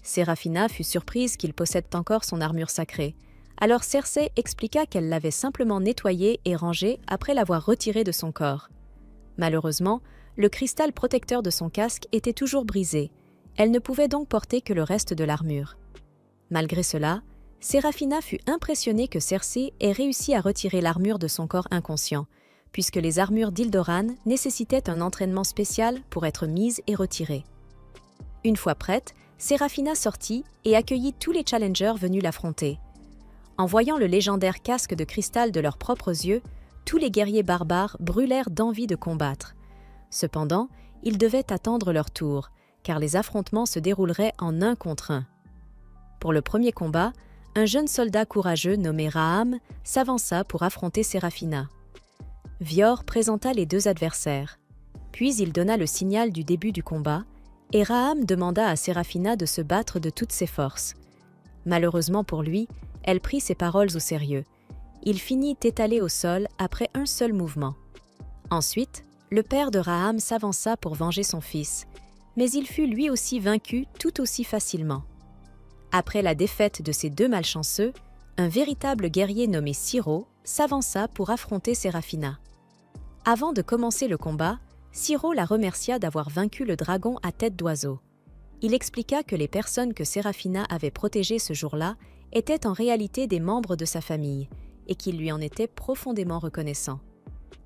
Séraphina fut surprise qu'il possède encore son armure sacrée, alors Circé expliqua qu'elle l'avait simplement nettoyée et rangée après l'avoir retirée de son corps. Malheureusement, le cristal protecteur de son casque était toujours brisé, elle ne pouvait donc porter que le reste de l'armure. Malgré cela, Séraphina fut impressionnée que Circé ait réussi à retirer l'armure de son corps inconscient, puisque les armures d'Ildoran nécessitaient un entraînement spécial pour être mises et retirées. Une fois prête, Séraphina sortit et accueillit tous les challengers venus l'affronter. En voyant le légendaire casque de cristal de leurs propres yeux, tous les guerriers barbares brûlèrent d'envie de combattre. Cependant, ils devaient attendre leur tour, car les affrontements se dérouleraient en 1 contre 1. Pour le premier combat, un jeune soldat courageux nommé Raham s'avança pour affronter Séraphina. Vior présenta les 2 adversaires. Puis il donna le signal du début du combat, et Raham demanda à Séraphina de se battre de toutes ses forces. Malheureusement pour lui, elle prit ses paroles au sérieux. Il finit étalé au sol après un seul mouvement. Ensuite, le père de Raham s'avança pour venger son fils, mais il fut lui aussi vaincu tout aussi facilement. Après la défaite de ces 2 malchanceux, un véritable guerrier nommé Siro s'avança pour affronter Séraphina. Avant de commencer le combat, Siro la remercia d'avoir vaincu le dragon à tête d'oiseau. Il expliqua que les personnes que Séraphina avait protégées ce jour-là étaient en réalité des membres de sa famille et qu'il lui en était profondément reconnaissant.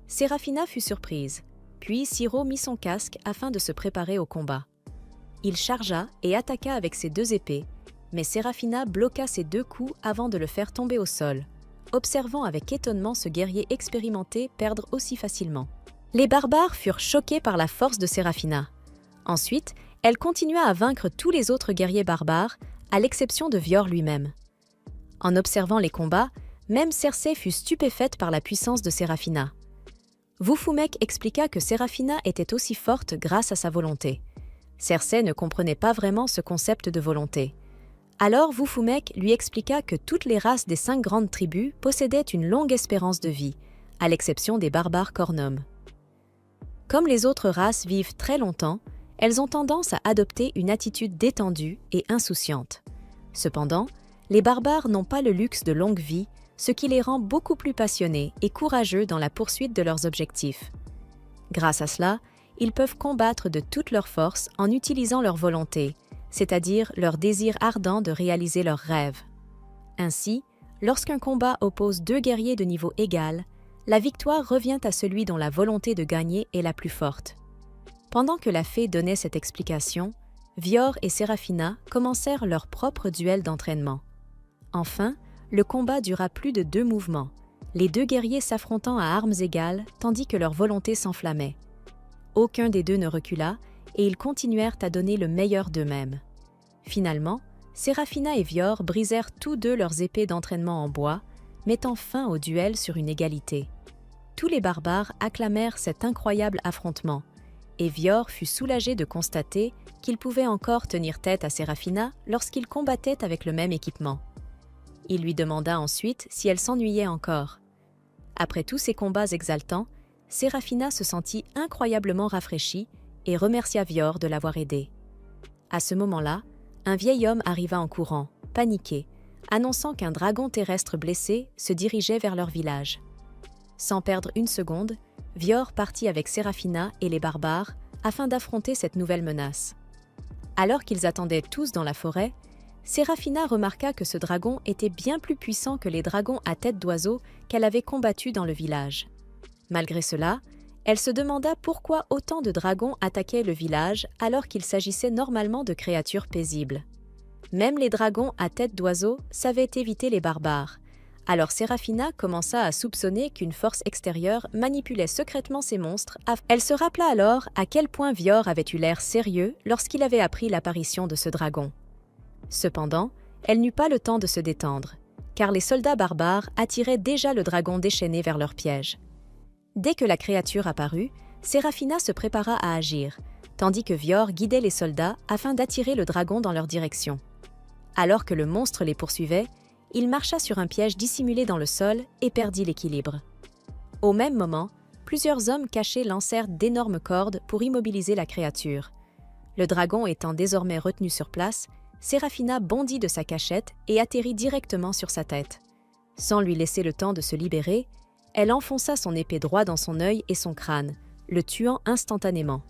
Séraphina fut surprise, puis Siro mit son casque afin de se préparer au combat. Il chargea et attaqua avec ses 2 épées, mais Séraphina bloqua ses 2 coups avant de le faire tomber au sol, observant avec étonnement ce guerrier expérimenté perdre aussi facilement. Les barbares furent choqués par la force de Séraphina. Ensuite, elle continua à vaincre tous les autres guerriers barbares, à l'exception de Vior lui-même. En observant les combats, même Circé fut stupéfaite par la puissance de Séraphina. Wufumek expliqua que Séraphina était aussi forte grâce à sa volonté. Circé ne comprenait pas vraiment ce concept de volonté. Alors Wufumek lui expliqua que toutes les races des 5 grandes tribus possédaient une longue espérance de vie, à l'exception des barbares cornomes. Comme les autres races vivent très longtemps, elles ont tendance à adopter une attitude détendue et insouciante. Cependant, les barbares n'ont pas le luxe de longue vie, ce qui les rend beaucoup plus passionnés et courageux dans la poursuite de leurs objectifs. Grâce à cela, ils peuvent combattre de toute leur force en utilisant leur volonté, c'est-à-dire leur désir ardent de réaliser leurs rêves. Ainsi, lorsqu'un combat oppose 2 guerriers de niveau égal, la victoire revient à celui dont la volonté de gagner est la plus forte. Pendant que la fée donnait cette explication, Vior et Séraphina commencèrent leur propre duel d'entraînement. Enfin, le combat dura plus de 2 mouvements, les 2 guerriers s'affrontant à armes égales tandis que leur volonté s'enflammait. Aucun des 2 ne recula et ils continuèrent à donner le meilleur d'eux-mêmes. Finalement, Séraphina et Vior brisèrent tous 2 leurs épées d'entraînement en bois, mettant fin au duel sur une égalité. Tous les barbares acclamèrent cet incroyable affrontement, et Vior fut soulagé de constater qu'il pouvait encore tenir tête à Séraphina lorsqu'ils combattaient avec le même équipement. Il lui demanda ensuite si elle s'ennuyait encore. Après tous ces combats exaltants, Séraphina se sentit incroyablement rafraîchie et remercia Vior de l'avoir aidée. À ce moment-là, un vieil homme arriva en courant, paniqué, annonçant qu'un dragon terrestre blessé se dirigeait vers leur village. Sans perdre une seconde, Vior partit avec Séraphina et les barbares afin d'affronter cette nouvelle menace. Alors qu'ils attendaient tous dans la forêt, Séraphina remarqua que ce dragon était bien plus puissant que les dragons à tête d'oiseau qu'elle avait combattus dans le village. Malgré cela, elle se demanda pourquoi autant de dragons attaquaient le village alors qu'il s'agissait normalement de créatures paisibles. Même les dragons à tête d'oiseau savaient éviter les barbares, Alors Serafina commença à soupçonner qu'une force extérieure manipulait secrètement ces monstres. Elle se rappela alors à quel point Vior avait eu l'air sérieux lorsqu'il avait appris l'apparition de ce dragon. Cependant, elle n'eut pas le temps de se détendre, car les soldats barbares attiraient déjà le dragon déchaîné vers leur piège. Dès que la créature apparut, Serafina se prépara à agir, tandis que Vior guidait les soldats afin d'attirer le dragon dans leur direction. Alors que le monstre les poursuivait, il marcha sur un piège dissimulé dans le sol et perdit l'équilibre. Au même moment, plusieurs hommes cachés lancèrent d'énormes cordes pour immobiliser la créature. Le dragon étant désormais retenu sur place, Serafina bondit de sa cachette et atterrit directement sur sa tête. Sans lui laisser le temps de se libérer, elle enfonça son épée droit dans son œil et son crâne, le tuant instantanément.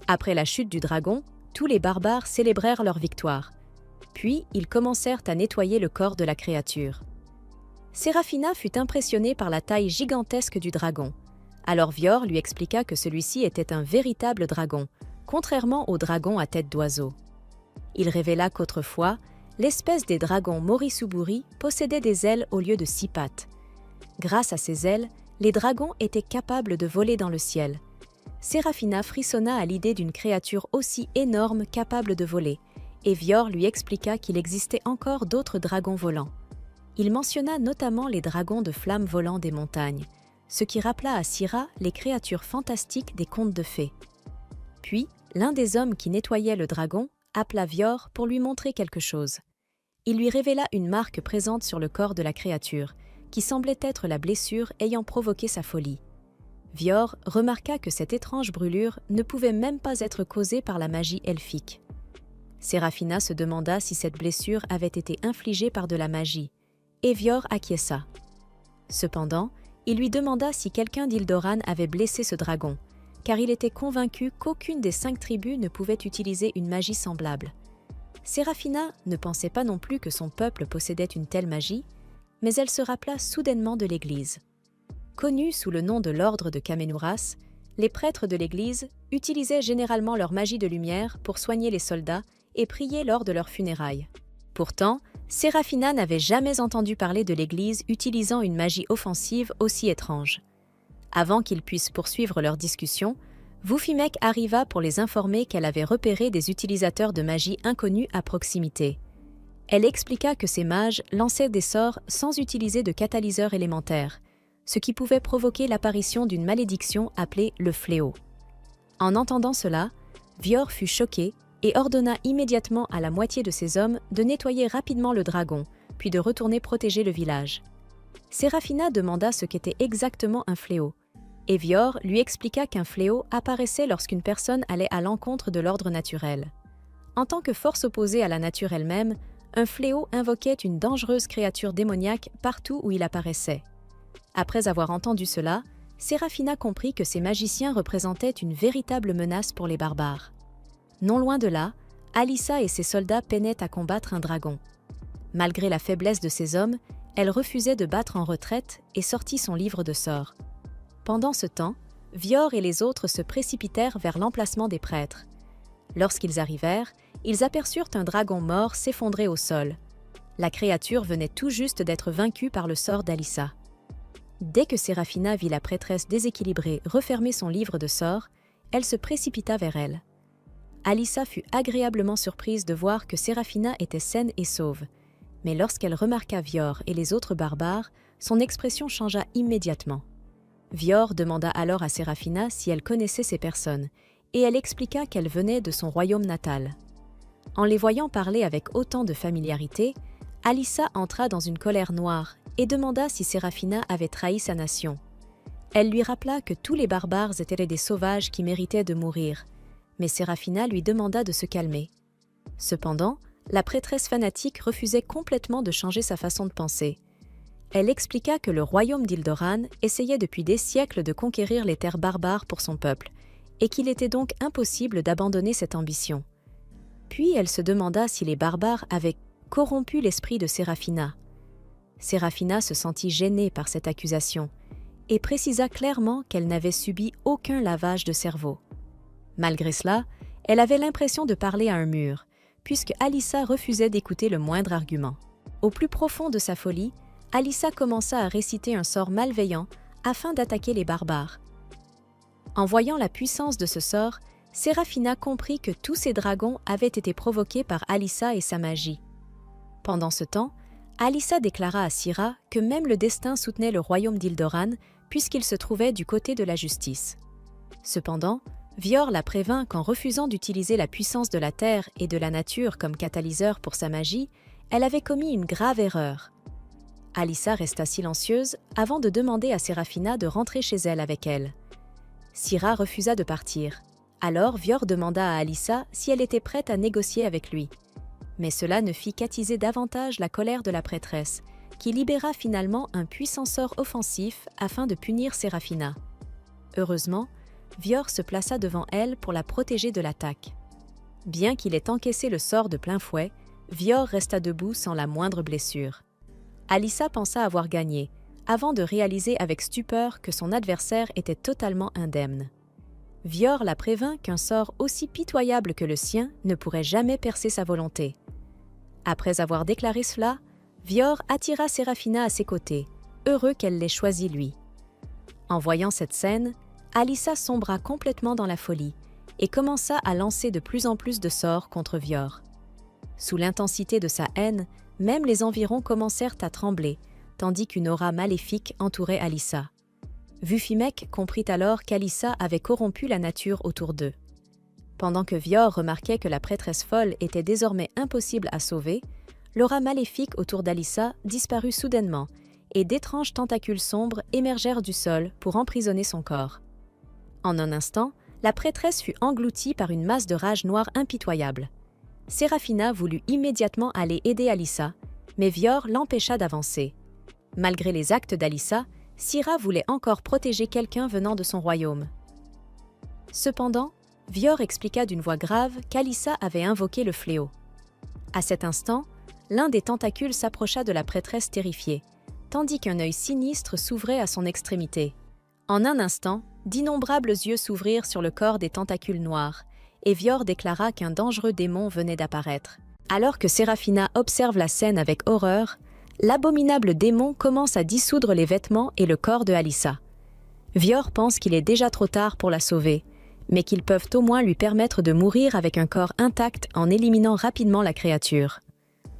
Après la chute du dragon, tous les barbares célébrèrent leur victoire. Puis, ils commencèrent à nettoyer le corps de la créature. Serafina fut impressionnée par la taille gigantesque du dragon. Alors Vior lui expliqua que celui-ci était un véritable dragon, contrairement aux dragons à tête d'oiseau. Il révéla qu'autrefois, l'espèce des dragons Morisuburi possédait des ailes au lieu de 6 pattes. Grâce à ces ailes, les dragons étaient capables de voler dans le ciel. Serafina frissonna à l'idée d'une créature aussi énorme capable de voler, et Vior lui expliqua qu'il existait encore d'autres dragons volants. Il mentionna notamment les dragons de flammes volants des montagnes, ce qui rappela à Syrah les créatures fantastiques des contes de fées. Puis, l'un des hommes qui nettoyait le dragon appela Vior pour lui montrer quelque chose. Il lui révéla une marque présente sur le corps de la créature, qui semblait être la blessure ayant provoqué sa folie. Vior remarqua que cette étrange brûlure ne pouvait même pas être causée par la magie elfique. Serafina se demanda si cette blessure avait été infligée par de la magie, et Vior acquiesça. Cependant, il lui demanda si quelqu'un d'Ildoran avait blessé ce dragon, car il était convaincu qu'aucune des 5 tribus ne pouvait utiliser une magie semblable. Serafina ne pensait pas non plus que son peuple possédait une telle magie, mais elle se rappela soudainement de l'Église. Connus sous le nom de l'Ordre de Kamenouras, les prêtres de l'Église utilisaient généralement leur magie de lumière pour soigner les soldats et prier lors de leurs funérailles. Pourtant, Serafina n'avait jamais entendu parler de l'Église utilisant une magie offensive aussi étrange. Avant qu'ils puissent poursuivre leur discussion, Wufimek arriva pour les informer qu'elle avait repéré des utilisateurs de magie inconnus à proximité. Elle expliqua que ces mages lançaient des sorts sans utiliser de catalyseur élémentaire, ce qui pouvait provoquer l'apparition d'une malédiction appelée le fléau. En entendant cela, Vior fut choqué et ordonna immédiatement à la moitié de ses hommes de nettoyer rapidement le dragon, puis de retourner protéger le village. Serafina demanda ce qu'était exactement un fléau, et Vior lui expliqua qu'un fléau apparaissait lorsqu'une personne allait à l'encontre de l'ordre naturel. En tant que force opposée à la nature elle-même, un fléau invoquait une dangereuse créature démoniaque partout où il apparaissait. Après avoir entendu cela, Serafina comprit que ces magiciens représentaient une véritable menace pour les barbares. Non loin de là, Alissa et ses soldats peinaient à combattre un dragon. Malgré la faiblesse de ses hommes, elle refusait de battre en retraite et sortit son livre de sorts. Pendant ce temps, Vior et les autres se précipitèrent vers l'emplacement des prêtres. Lorsqu'ils arrivèrent, ils aperçurent un dragon mort s'effondrer au sol. La créature venait tout juste d'être vaincue par le sort d'Alissa. Dès que Serafina vit la prêtresse déséquilibrée refermer son livre de sorts, elle se précipita vers elle. Alissa fut agréablement surprise de voir que Serafina était saine et sauve, mais lorsqu'elle remarqua Vior et les autres barbares, son expression changea immédiatement. Vior demanda alors à Serafina si elle connaissait ces personnes, et elle expliqua qu'elle venait de son royaume natal. En les voyant parler avec autant de familiarité, Alissa entra dans une colère noire et demanda si Serafina avait trahi sa nation. Elle lui rappela que tous les barbares étaient des sauvages qui méritaient de mourir, mais Serafina lui demanda de se calmer. Cependant, la prêtresse fanatique refusait complètement de changer sa façon de penser. Elle expliqua que le royaume d'Ildoran essayait depuis des siècles de conquérir les terres barbares pour son peuple, et qu'il était donc impossible d'abandonner cette ambition. Puis elle se demanda si les barbares avaient corrompu l'esprit de Serafina. Serafina se sentit gênée par cette accusation, et précisa clairement qu'elle n'avait subi aucun lavage de cerveau. Malgré cela, elle avait l'impression de parler à un mur, puisque Alissa refusait d'écouter le moindre argument. Au plus profond de sa folie, Alyssa commença à réciter un sort malveillant afin d'attaquer les barbares. En voyant la puissance de ce sort, Séraphina comprit que tous ces dragons avaient été provoqués par Alyssa et sa magie. Pendant ce temps, Alyssa déclara à Syrah que même le destin soutenait le royaume d'Ildoran puisqu'il se trouvait du côté de la justice. Cependant, Vior la prévint qu'en refusant d'utiliser la puissance de la terre et de la nature comme catalyseur pour sa magie, elle avait commis une grave erreur. Alyssa resta silencieuse avant de demander à Séraphina de rentrer chez elle avec elle. Syrah refusa de partir. Alors Vior demanda à Alyssa si elle était prête à négocier avec lui. Mais cela ne fit qu'attiser davantage la colère de la prêtresse, qui libéra finalement un puissant sort offensif afin de punir Séraphina. Heureusement, Vior se plaça devant elle pour la protéger de l'attaque. Bien qu'il ait encaissé le sort de plein fouet, Vior resta debout sans la moindre blessure. Alyssa pensa avoir gagné, avant de réaliser avec stupeur que son adversaire était totalement indemne. Vior la prévint qu'un sort aussi pitoyable que le sien ne pourrait jamais percer sa volonté. Après avoir déclaré cela, Vior attira Séraphina à ses côtés, heureux qu'elle l'ait choisi lui. En voyant cette scène, Alyssa sombra complètement dans la folie et commença à lancer de plus en plus de sorts contre Vior. Sous l'intensité de sa haine, même les environs commencèrent à trembler, tandis qu'une aura maléfique entourait Alyssa. Vufimek comprit alors qu'Alyssa avait corrompu la nature autour d'eux. Pendant que Vior remarquait que la prêtresse folle était désormais impossible à sauver, l'aura maléfique autour d'Alyssa disparut soudainement et d'étranges tentacules sombres émergèrent du sol pour emprisonner son corps. En un instant, la prêtresse fut engloutie par une masse de rage noire impitoyable. Séraphina voulut immédiatement aller aider Alyssa, mais Vior l'empêcha d'avancer. Malgré les actes d'Alyssa, Syrah voulait encore protéger quelqu'un venant de son royaume. Cependant, Vior expliqua d'une voix grave qu'Alyssa avait invoqué le fléau. À cet instant, l'un des tentacules s'approcha de la prêtresse terrifiée, tandis qu'un œil sinistre s'ouvrait à son extrémité. En un instant, d'innombrables yeux s'ouvrirent sur le corps des tentacules noirs, et Vior déclara qu'un dangereux démon venait d'apparaître. Alors que Séraphina observe la scène avec horreur, l'abominable démon commence à dissoudre les vêtements et le corps de Alyssa. Vior pense qu'il est déjà trop tard pour la sauver, mais qu'ils peuvent au moins lui permettre de mourir avec un corps intact en éliminant rapidement la créature.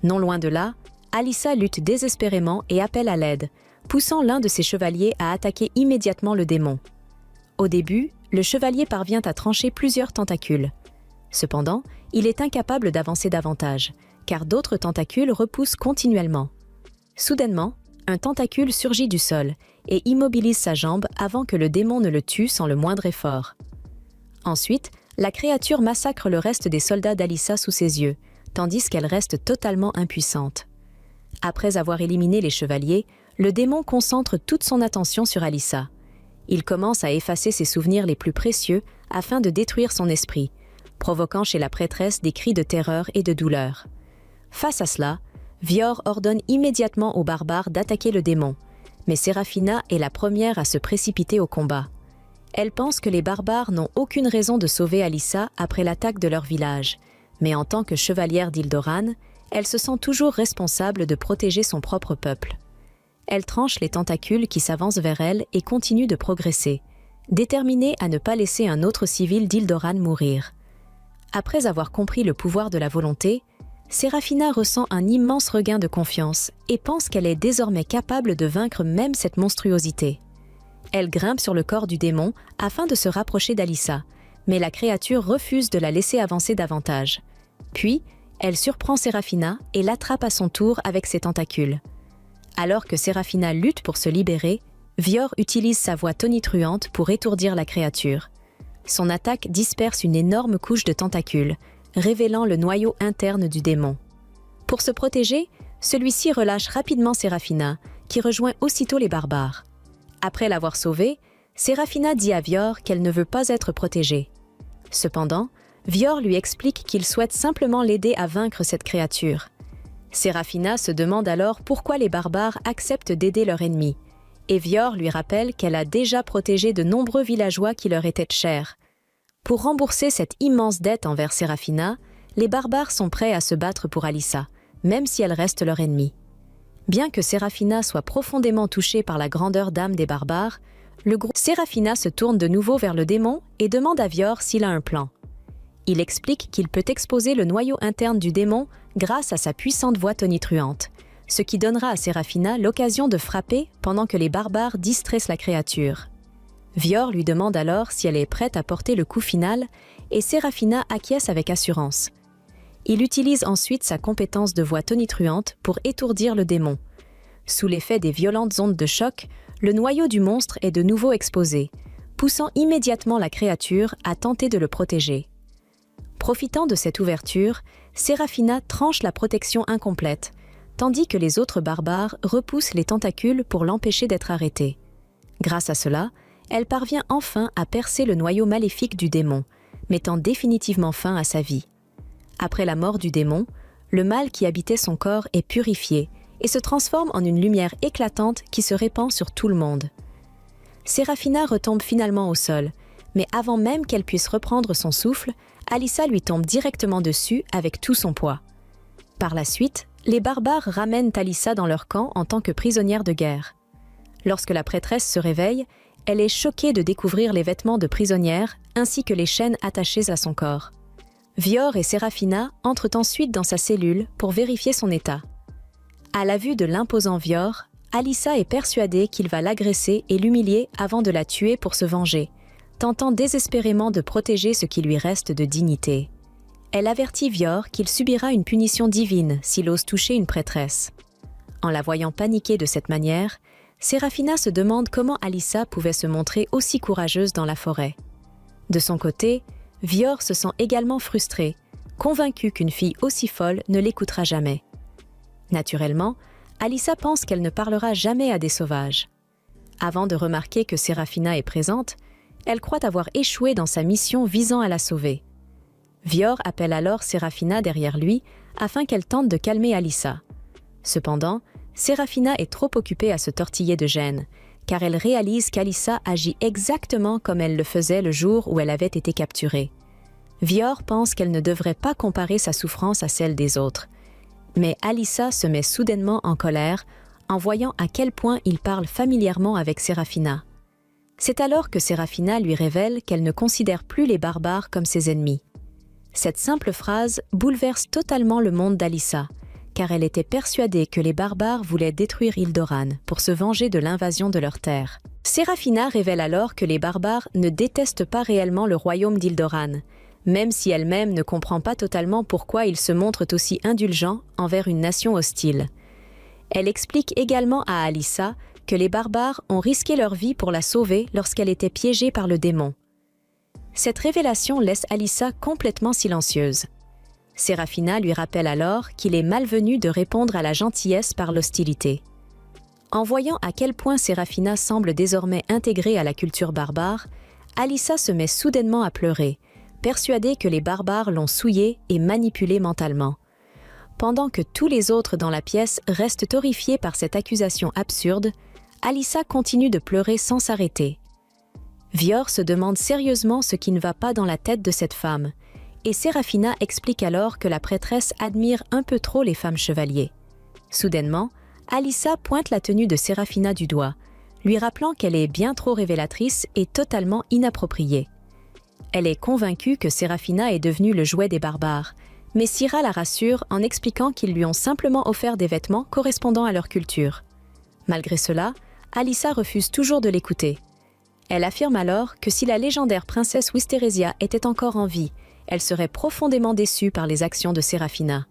Non loin de là, Alyssa lutte désespérément et appelle à l'aide, poussant l'un de ses chevaliers à attaquer immédiatement le démon. Au début, le chevalier parvient à trancher plusieurs tentacules. Cependant, il est incapable d'avancer davantage, car d'autres tentacules repoussent continuellement. Soudainement, un tentacule surgit du sol et immobilise sa jambe avant que le démon ne le tue sans le moindre effort. Ensuite, la créature massacre le reste des soldats d'Alyssa sous ses yeux, tandis qu'elle reste totalement impuissante. Après avoir éliminé les chevaliers, le démon concentre toute son attention sur Alyssa. Il commence à effacer ses souvenirs les plus précieux afin de détruire son esprit, provoquant chez la prêtresse des cris de terreur et de douleur. Face à cela, Vior ordonne immédiatement aux barbares d'attaquer le démon, mais Séraphina est la première à se précipiter au combat. Elle pense que les barbares n'ont aucune raison de sauver Alyssa après l'attaque de leur village, mais en tant que chevalière d'Ildoran, elle se sent toujours responsable de protéger son propre peuple. Elle tranche les tentacules qui s'avancent vers elle et continue de progresser, déterminée à ne pas laisser un autre civil d'Ildoran mourir. Après avoir compris le pouvoir de la volonté, Séraphina ressent un immense regain de confiance et pense qu'elle est désormais capable de vaincre même cette monstruosité. Elle grimpe sur le corps du démon afin de se rapprocher d'Alyssa, mais la créature refuse de la laisser avancer davantage. Puis, elle surprend Séraphina et l'attrape à son tour avec ses tentacules. Alors que Séraphina lutte pour se libérer, Vior utilise sa voix tonitruante pour étourdir la créature. Son attaque disperse une énorme couche de tentacules, révélant le noyau interne du démon. Pour se protéger, celui-ci relâche rapidement Séraphina, qui rejoint aussitôt les barbares. Après l'avoir sauvée, Séraphina dit à Vior qu'elle ne veut pas être protégée. Cependant, Vior lui explique qu'il souhaite simplement l'aider à vaincre cette créature. Séraphina se demande alors pourquoi les barbares acceptent d'aider leur ennemi, et Vior lui rappelle qu'elle a déjà protégé de nombreux villageois qui leur étaient chers. Pour rembourser cette immense dette envers Séraphina, les barbares sont prêts à se battre pour Alyssa, même si elle reste leur ennemie. Bien que Séraphina soit profondément touchée par la grandeur d'âme des barbares, le groupe Séraphina se tourne de nouveau vers le démon et demande à Vior s'il a un plan. Il explique qu'il peut exposer le noyau interne du démon grâce à sa puissante voix tonitruante, ce qui donnera à Séraphina l'occasion de frapper pendant que les barbares distraissent la créature. Vior lui demande alors si elle est prête à porter le coup final et Séraphina acquiesce avec assurance. Il utilise ensuite sa compétence de voix tonitruante pour étourdir le démon. Sous l'effet des violentes ondes de choc, le noyau du monstre est de nouveau exposé, poussant immédiatement la créature à tenter de le protéger. Profitant de cette ouverture, Séraphina tranche la protection incomplète, tandis que les autres barbares repoussent les tentacules pour l'empêcher d'être arrêté. Grâce à cela, elle parvient enfin à percer le noyau maléfique du démon, mettant définitivement fin à sa vie. Après la mort du démon, le mal qui habitait son corps est purifié et se transforme en une lumière éclatante qui se répand sur tout le monde. Séraphina retombe finalement au sol, mais avant même qu'elle puisse reprendre son souffle, Alyssa lui tombe directement dessus avec tout son poids. Par la suite, les barbares ramènent Alyssa dans leur camp en tant que prisonnière de guerre. Lorsque la prêtresse se réveille, elle est choquée de découvrir les vêtements de prisonnière ainsi que les chaînes attachées à son corps. Vior et Séraphina entrent ensuite dans sa cellule pour vérifier son état. À la vue de l'imposant Vior, Alyssa est persuadée qu'il va l'agresser et l'humilier avant de la tuer pour se venger, tentant désespérément de protéger ce qui lui reste de dignité. Elle avertit Vior qu'il subira une punition divine s'il ose toucher une prêtresse. En la voyant paniquer de cette manière, Séraphina se demande comment Alyssa pouvait se montrer aussi courageuse dans la forêt. De son côté, Vior se sent également frustré, convaincu qu'une fille aussi folle ne l'écoutera jamais. Naturellement, Alyssa pense qu'elle ne parlera jamais à des sauvages. Avant de remarquer que Séraphina est présente, elle croit avoir échoué dans sa mission visant à la sauver. Vior appelle alors Séraphina derrière lui afin qu'elle tente de calmer Alyssa. Cependant, Séraphina est trop occupée à se tortiller de gêne, car elle réalise qu'Alyssa agit exactement comme elle le faisait le jour où elle avait été capturée. Vior pense qu'elle ne devrait pas comparer sa souffrance à celle des autres. Mais Alyssa se met soudainement en colère en voyant à quel point il parle familièrement avec Séraphina. C'est alors que Séraphina lui révèle qu'elle ne considère plus les barbares comme ses ennemis. Cette simple phrase bouleverse totalement le monde d'Alyssa, car elle était persuadée que les barbares voulaient détruire Ildoran pour se venger de l'invasion de leur terre. Séraphina révèle alors que les barbares ne détestent pas réellement le royaume d'Ildoran, même si elle-même ne comprend pas totalement pourquoi ils se montrent aussi indulgents envers une nation hostile. Elle explique également à Alyssa que les barbares ont risqué leur vie pour la sauver lorsqu'elle était piégée par le démon. Cette révélation laisse Alyssa complètement silencieuse. Séraphina lui rappelle alors qu'il est malvenu de répondre à la gentillesse par l'hostilité. En voyant à quel point Séraphina semble désormais intégrée à la culture barbare, Alyssa se met soudainement à pleurer, persuadée que les barbares l'ont souillée et manipulée mentalement. Pendant que tous les autres dans la pièce restent horrifiés par cette accusation absurde, Alyssa continue de pleurer sans s'arrêter. Vior se demande sérieusement ce qui ne va pas dans la tête de cette femme, et Séraphina explique alors que la prêtresse admire un peu trop les femmes chevaliers. Soudainement, Alyssa pointe la tenue de Séraphina du doigt, lui rappelant qu'elle est bien trop révélatrice et totalement inappropriée. Elle est convaincue que Séraphina est devenue le jouet des barbares, mais Syrah la rassure en expliquant qu'ils lui ont simplement offert des vêtements correspondant à leur culture. Malgré cela, Alyssa refuse toujours de l'écouter. Elle affirme alors que si la légendaire princesse Wisterésia était encore en vie, elle serait profondément déçue par les actions de Séraphina.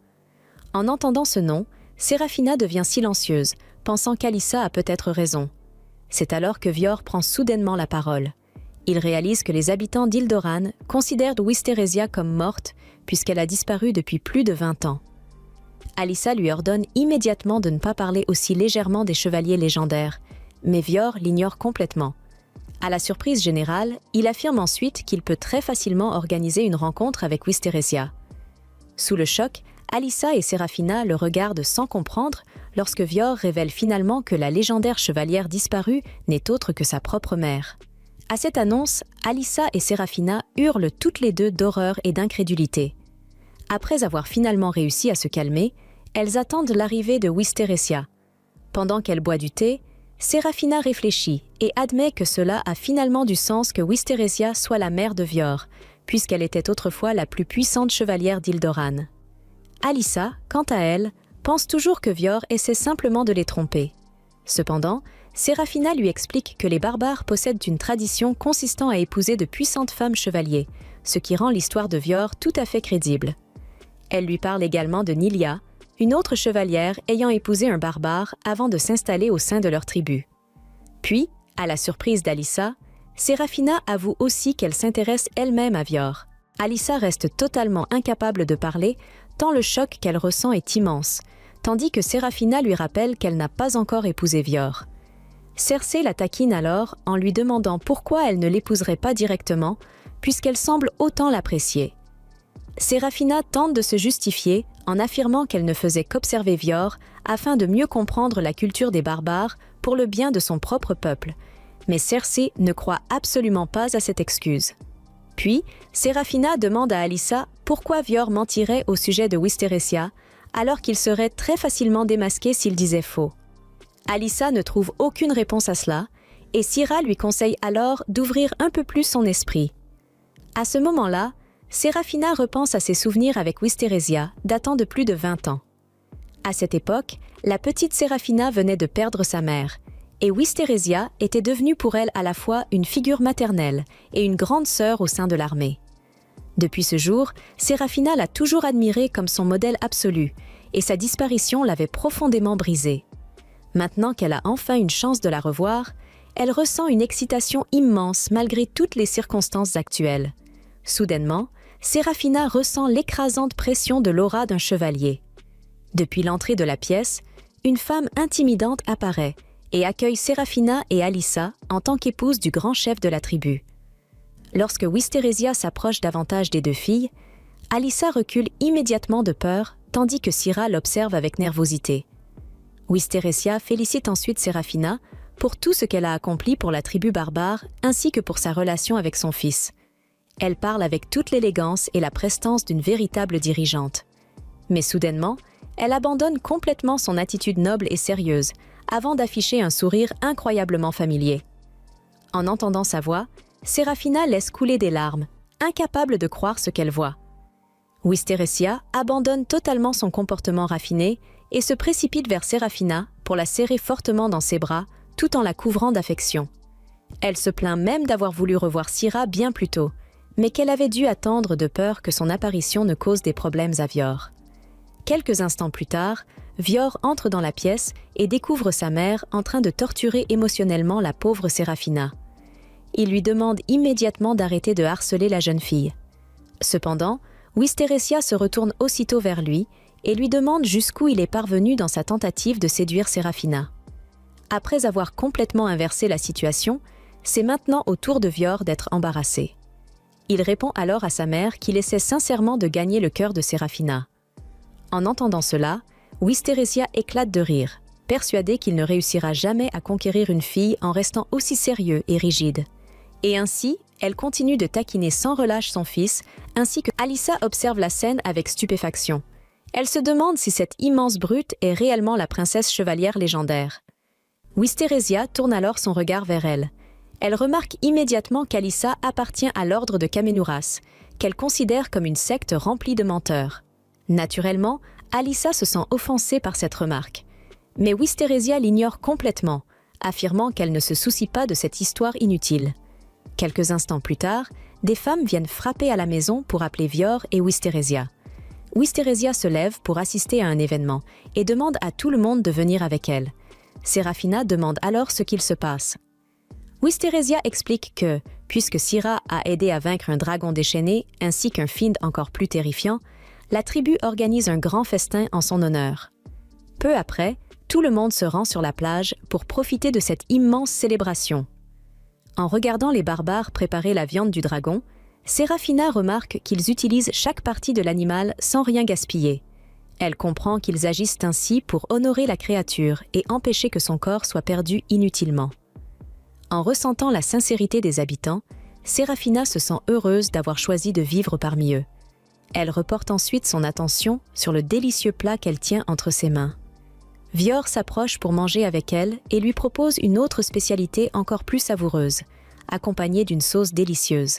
En entendant ce nom, Séraphina devient silencieuse, pensant qu'Alyssa a peut-être raison. C'est alors que Vior prend soudainement la parole. Il réalise que les habitants d'Ildoran considèrent Wisterésia comme morte puisqu'elle a disparu depuis plus de 20 ans. Alyssa lui ordonne immédiatement de ne pas parler aussi légèrement des chevaliers légendaires, mais Vior l'ignore complètement. À la surprise générale, il affirme ensuite qu'il peut très facilement organiser une rencontre avec Wisterésia. Sous le choc, Alyssa et Séraphina le regardent sans comprendre lorsque Vior révèle finalement que la légendaire chevalière disparue n'est autre que sa propre mère. À cette annonce, Alyssa et Séraphina hurlent toutes les deux d'horreur et d'incrédulité. Après avoir finalement réussi à se calmer, elles attendent l'arrivée de Wisterésia. Pendant qu'elle boit du thé, Serafina réfléchit et admet que cela a finalement du sens que Wisteresia soit la mère de Vior, puisqu'elle était autrefois la plus puissante chevalière d'Ildoran. Alyssa, quant à elle, pense toujours que Vior essaie simplement de les tromper. Cependant, Serafina lui explique que les barbares possèdent une tradition consistant à épouser de puissantes femmes chevaliers, ce qui rend l'histoire de Vior tout à fait crédible. Elle lui parle également de Nilia, une autre chevalière ayant épousé un barbare avant de s'installer au sein de leur tribu. Puis, à la surprise d'Alyssa, Serafina avoue aussi qu'elle s'intéresse elle-même à Vior. Alyssa reste totalement incapable de parler, tant le choc qu'elle ressent est immense, tandis que Serafina lui rappelle qu'elle n'a pas encore épousé Vior. Cersei la taquine alors en lui demandant pourquoi elle ne l'épouserait pas directement, puisqu'elle semble autant l'apprécier. Serafina tente de se justifier en affirmant qu'elle ne faisait qu'observer Vior afin de mieux comprendre la culture des barbares pour le bien de son propre peuple, mais Cersei ne croit absolument pas à cette excuse. Puis, Serafina demande à Alyssa pourquoi Vior mentirait au sujet de Wisteresia, alors qu'il serait très facilement démasqué s'il disait faux. Alyssa ne trouve aucune réponse à cela, et Syra lui conseille alors d'ouvrir un peu plus son esprit. À ce moment-là, Serafina repense à ses souvenirs avec Wisteresia, datant de plus de 20 ans. À cette époque, la petite Serafina venait de perdre sa mère, et Wisteresia était devenue pour elle à la fois une figure maternelle et une grande sœur au sein de l'armée. Depuis ce jour, Serafina l'a toujours admirée comme son modèle absolu, et sa disparition l'avait profondément brisée. Maintenant qu'elle a enfin une chance de la revoir, elle ressent une excitation immense malgré toutes les circonstances actuelles. Soudainement, Serafina ressent l'écrasante pression de l'aura d'un chevalier. Depuis l'entrée de la pièce, une femme intimidante apparaît et accueille Serafina et Alyssa en tant qu'épouse du grand chef de la tribu. Lorsque Wisteresia s'approche davantage des deux filles, Alyssa recule immédiatement de peur, tandis que Syra l'observe avec nervosité. Wisteresia félicite ensuite Serafina pour tout ce qu'elle a accompli pour la tribu barbare ainsi que pour sa relation avec son fils. Elle parle avec toute l'élégance et la prestance d'une véritable dirigeante. Mais soudainement, elle abandonne complètement son attitude noble et sérieuse, avant d'afficher un sourire incroyablement familier. En entendant sa voix, Serafina laisse couler des larmes, incapable de croire ce qu'elle voit. Wisteresia abandonne totalement son comportement raffiné et se précipite vers Serafina pour la serrer fortement dans ses bras, tout en la couvrant d'affection. Elle se plaint même d'avoir voulu revoir Syra bien plus tôt, mais qu'elle avait dû attendre de peur que son apparition ne cause des problèmes à Vior. Quelques instants plus tard, Vior entre dans la pièce et découvre sa mère en train de torturer émotionnellement la pauvre Serafina. Il lui demande immédiatement d'arrêter de harceler la jeune fille. Cependant, Wisteresia se retourne aussitôt vers lui et lui demande jusqu'où il est parvenu dans sa tentative de séduire Serafina. Après avoir complètement inversé la situation, c'est maintenant au tour de Vior d'être embarrassé. Il répond alors à sa mère qu'il essaie sincèrement de gagner le cœur de Serafina. En entendant cela, Wisteresia éclate de rire, persuadée qu'il ne réussira jamais à conquérir une fille en restant aussi sérieux et rigide. Et ainsi, elle continue de taquiner sans relâche son fils, ainsi que Alyssa observe la scène avec stupéfaction. Elle se demande si cette immense brute est réellement la princesse chevalière légendaire. Wisteresia tourne alors son regard vers elle. Elle remarque immédiatement qu'Alyssa appartient à l'ordre de Kamenoras, qu'elle considère comme une secte remplie de menteurs. Naturellement, Alyssa se sent offensée par cette remarque. Mais Wisteresia l'ignore complètement, affirmant qu'elle ne se soucie pas de cette histoire inutile. Quelques instants plus tard, des femmes viennent frapper à la maison pour appeler Vior et Wisteresia. Wisteresia se lève pour assister à un événement et demande à tout le monde de venir avec elle. Serafina demande alors ce qu'il se passe. Wisteresia explique que, puisque Syra a aidé à vaincre un dragon déchaîné ainsi qu'un Fiend encore plus terrifiant, la tribu organise un grand festin en son honneur. Peu après, tout le monde se rend sur la plage pour profiter de cette immense célébration. En regardant les barbares préparer la viande du dragon, Serafina remarque qu'ils utilisent chaque partie de l'animal sans rien gaspiller. Elle comprend qu'ils agissent ainsi pour honorer la créature et empêcher que son corps soit perdu inutilement. En ressentant la sincérité des habitants, Serafina se sent heureuse d'avoir choisi de vivre parmi eux. Elle reporte ensuite son attention sur le délicieux plat qu'elle tient entre ses mains. Vior s'approche pour manger avec elle et lui propose une autre spécialité encore plus savoureuse, accompagnée d'une sauce délicieuse.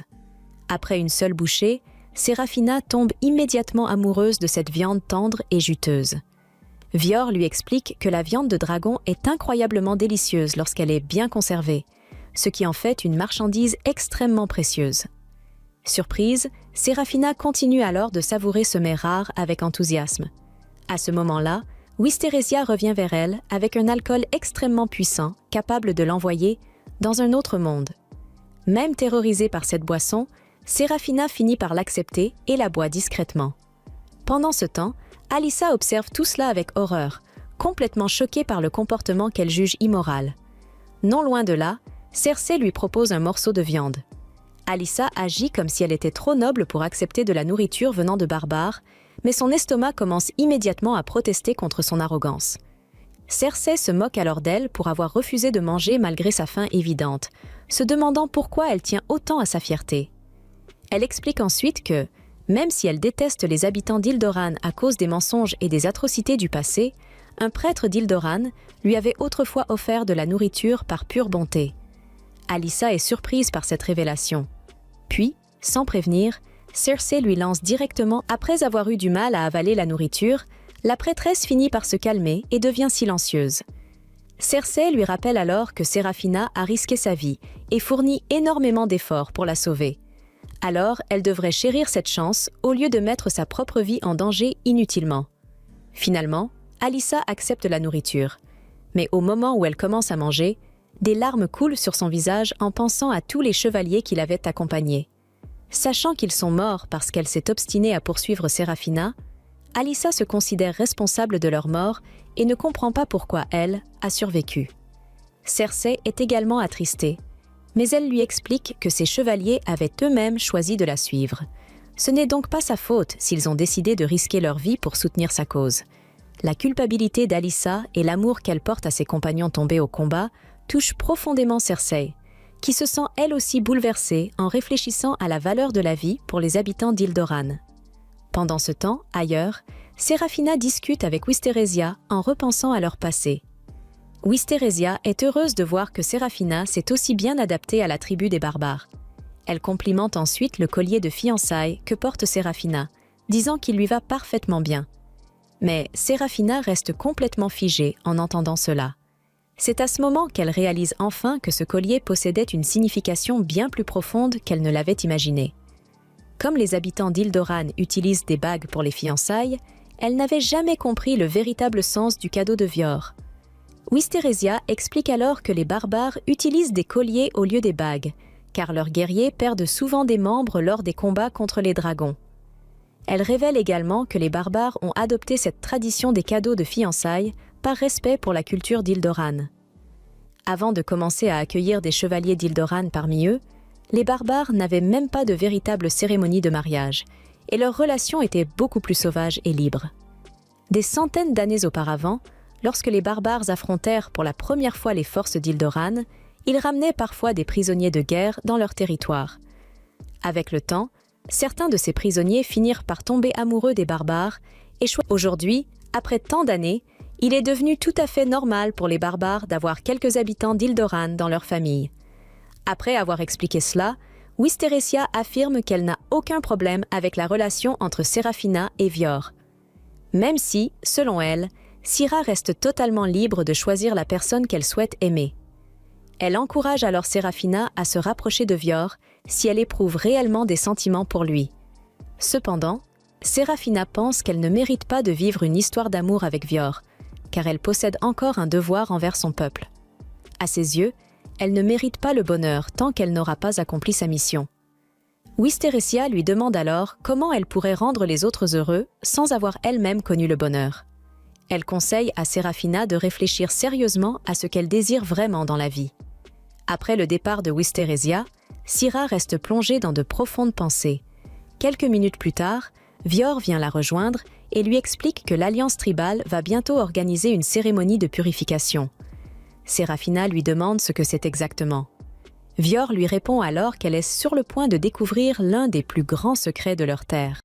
Après une seule bouchée, Serafina tombe immédiatement amoureuse de cette viande tendre et juteuse. Vior lui explique que la viande de dragon est incroyablement délicieuse lorsqu'elle est bien conservée, ce qui en fait une marchandise extrêmement précieuse. Surprise, Serafina continue alors de savourer ce mets rare avec enthousiasme. À ce moment-là, Wisteresia revient vers elle avec un alcool extrêmement puissant, capable de l'envoyer dans un autre monde. Même terrorisée par cette boisson, Serafina finit par l'accepter et la boit discrètement. Pendant ce temps, Alyssa observe tout cela avec horreur, complètement choquée par le comportement qu'elle juge immoral. Non loin de là, Cersei lui propose un morceau de viande. Alyssa agit comme si elle était trop noble pour accepter de la nourriture venant de barbares, mais son estomac commence immédiatement à protester contre son arrogance. Cersei se moque alors d'elle pour avoir refusé de manger malgré sa faim évidente, se demandant pourquoi elle tient autant à sa fierté. Elle explique ensuite que, même si elle déteste les habitants d'Ildoran à cause des mensonges et des atrocités du passé, un prêtre d'Ildoran lui avait autrefois offert de la nourriture par pure bonté. Alyssa est surprise par cette révélation. Puis, sans prévenir, Cersei lui lance directement, après avoir eu du mal à avaler la nourriture, la prêtresse finit par se calmer et devient silencieuse. Cersei lui rappelle alors que Serafina a risqué sa vie et fournit énormément d'efforts pour la sauver. Alors, elle devrait chérir cette chance au lieu de mettre sa propre vie en danger inutilement. Finalement, Alyssa accepte la nourriture. Mais au moment où elle commence à manger, des larmes coulent sur son visage en pensant à tous les chevaliers qui l'avaient accompagnée. Sachant qu'ils sont morts parce qu'elle s'est obstinée à poursuivre Serafina, Alyssa se considère responsable de leur mort et ne comprend pas pourquoi elle a survécu. Cersei est également attristée, mais elle lui explique que ses chevaliers avaient eux-mêmes choisi de la suivre. Ce n'est donc pas sa faute s'ils ont décidé de risquer leur vie pour soutenir sa cause. La culpabilité d'Alyssa et l'amour qu'elle porte à ses compagnons tombés au combat touchent profondément Cersei, qui se sent elle aussi bouleversée en réfléchissant à la valeur de la vie pour les habitants d'Ildoran. Pendant ce temps, ailleurs, Serafina discute avec Wisteresia en repensant à leur passé. Wisteresia est heureuse de voir que Serafina s'est aussi bien adaptée à la tribu des barbares. Elle complimente ensuite le collier de fiançailles que porte Serafina, disant qu'il lui va parfaitement bien. Mais Serafina reste complètement figée en entendant cela. C'est à ce moment qu'elle réalise enfin que ce collier possédait une signification bien plus profonde qu'elle ne l'avait imaginée. Comme les habitants d'Ildoran utilisent des bagues pour les fiançailles, elle n'avait jamais compris le véritable sens du cadeau de Vior. Wisteresia explique alors que les barbares utilisent des colliers au lieu des bagues, car leurs guerriers perdent souvent des membres lors des combats contre les dragons. Elle révèle également que les barbares ont adopté cette tradition des cadeaux de fiançailles par respect pour la culture d'Ildoran. Avant de commencer à accueillir des chevaliers d'Ildoran parmi eux, les barbares n'avaient même pas de véritable cérémonie de mariage, et leur relation était beaucoup plus sauvage et libre. Des centaines d'années auparavant, lorsque les barbares affrontèrent pour la première fois les forces d'Ildoran, ils ramenaient parfois des prisonniers de guerre dans leur territoire. Avec le temps, certains de ces prisonniers finirent par tomber amoureux des barbares et aujourd'hui, après tant d'années, il est devenu tout à fait normal pour les barbares d'avoir quelques habitants d'Ildoran dans leur famille. Après avoir expliqué cela, Wisteresia affirme qu'elle n'a aucun problème avec la relation entre Serafina et Vior. Même si, selon elle, Syra reste totalement libre de choisir la personne qu'elle souhaite aimer. Elle encourage alors Serafina à se rapprocher de Vior si elle éprouve réellement des sentiments pour lui. Cependant, Serafina pense qu'elle ne mérite pas de vivre une histoire d'amour avec Vior, car elle possède encore un devoir envers son peuple. À ses yeux, elle ne mérite pas le bonheur tant qu'elle n'aura pas accompli sa mission. Wisteresia lui demande alors comment elle pourrait rendre les autres heureux sans avoir elle-même connu le bonheur. Elle conseille à Serafina de réfléchir sérieusement à ce qu'elle désire vraiment dans la vie. Après le départ de Wisteresia, Syra reste plongée dans de profondes pensées. Quelques minutes plus tard, Vior vient la rejoindre et lui explique que l'Alliance tribale va bientôt organiser une cérémonie de purification. Serafina lui demande ce que c'est exactement. Vior lui répond alors qu'elle est sur le point de découvrir l'un des plus grands secrets de leur terre.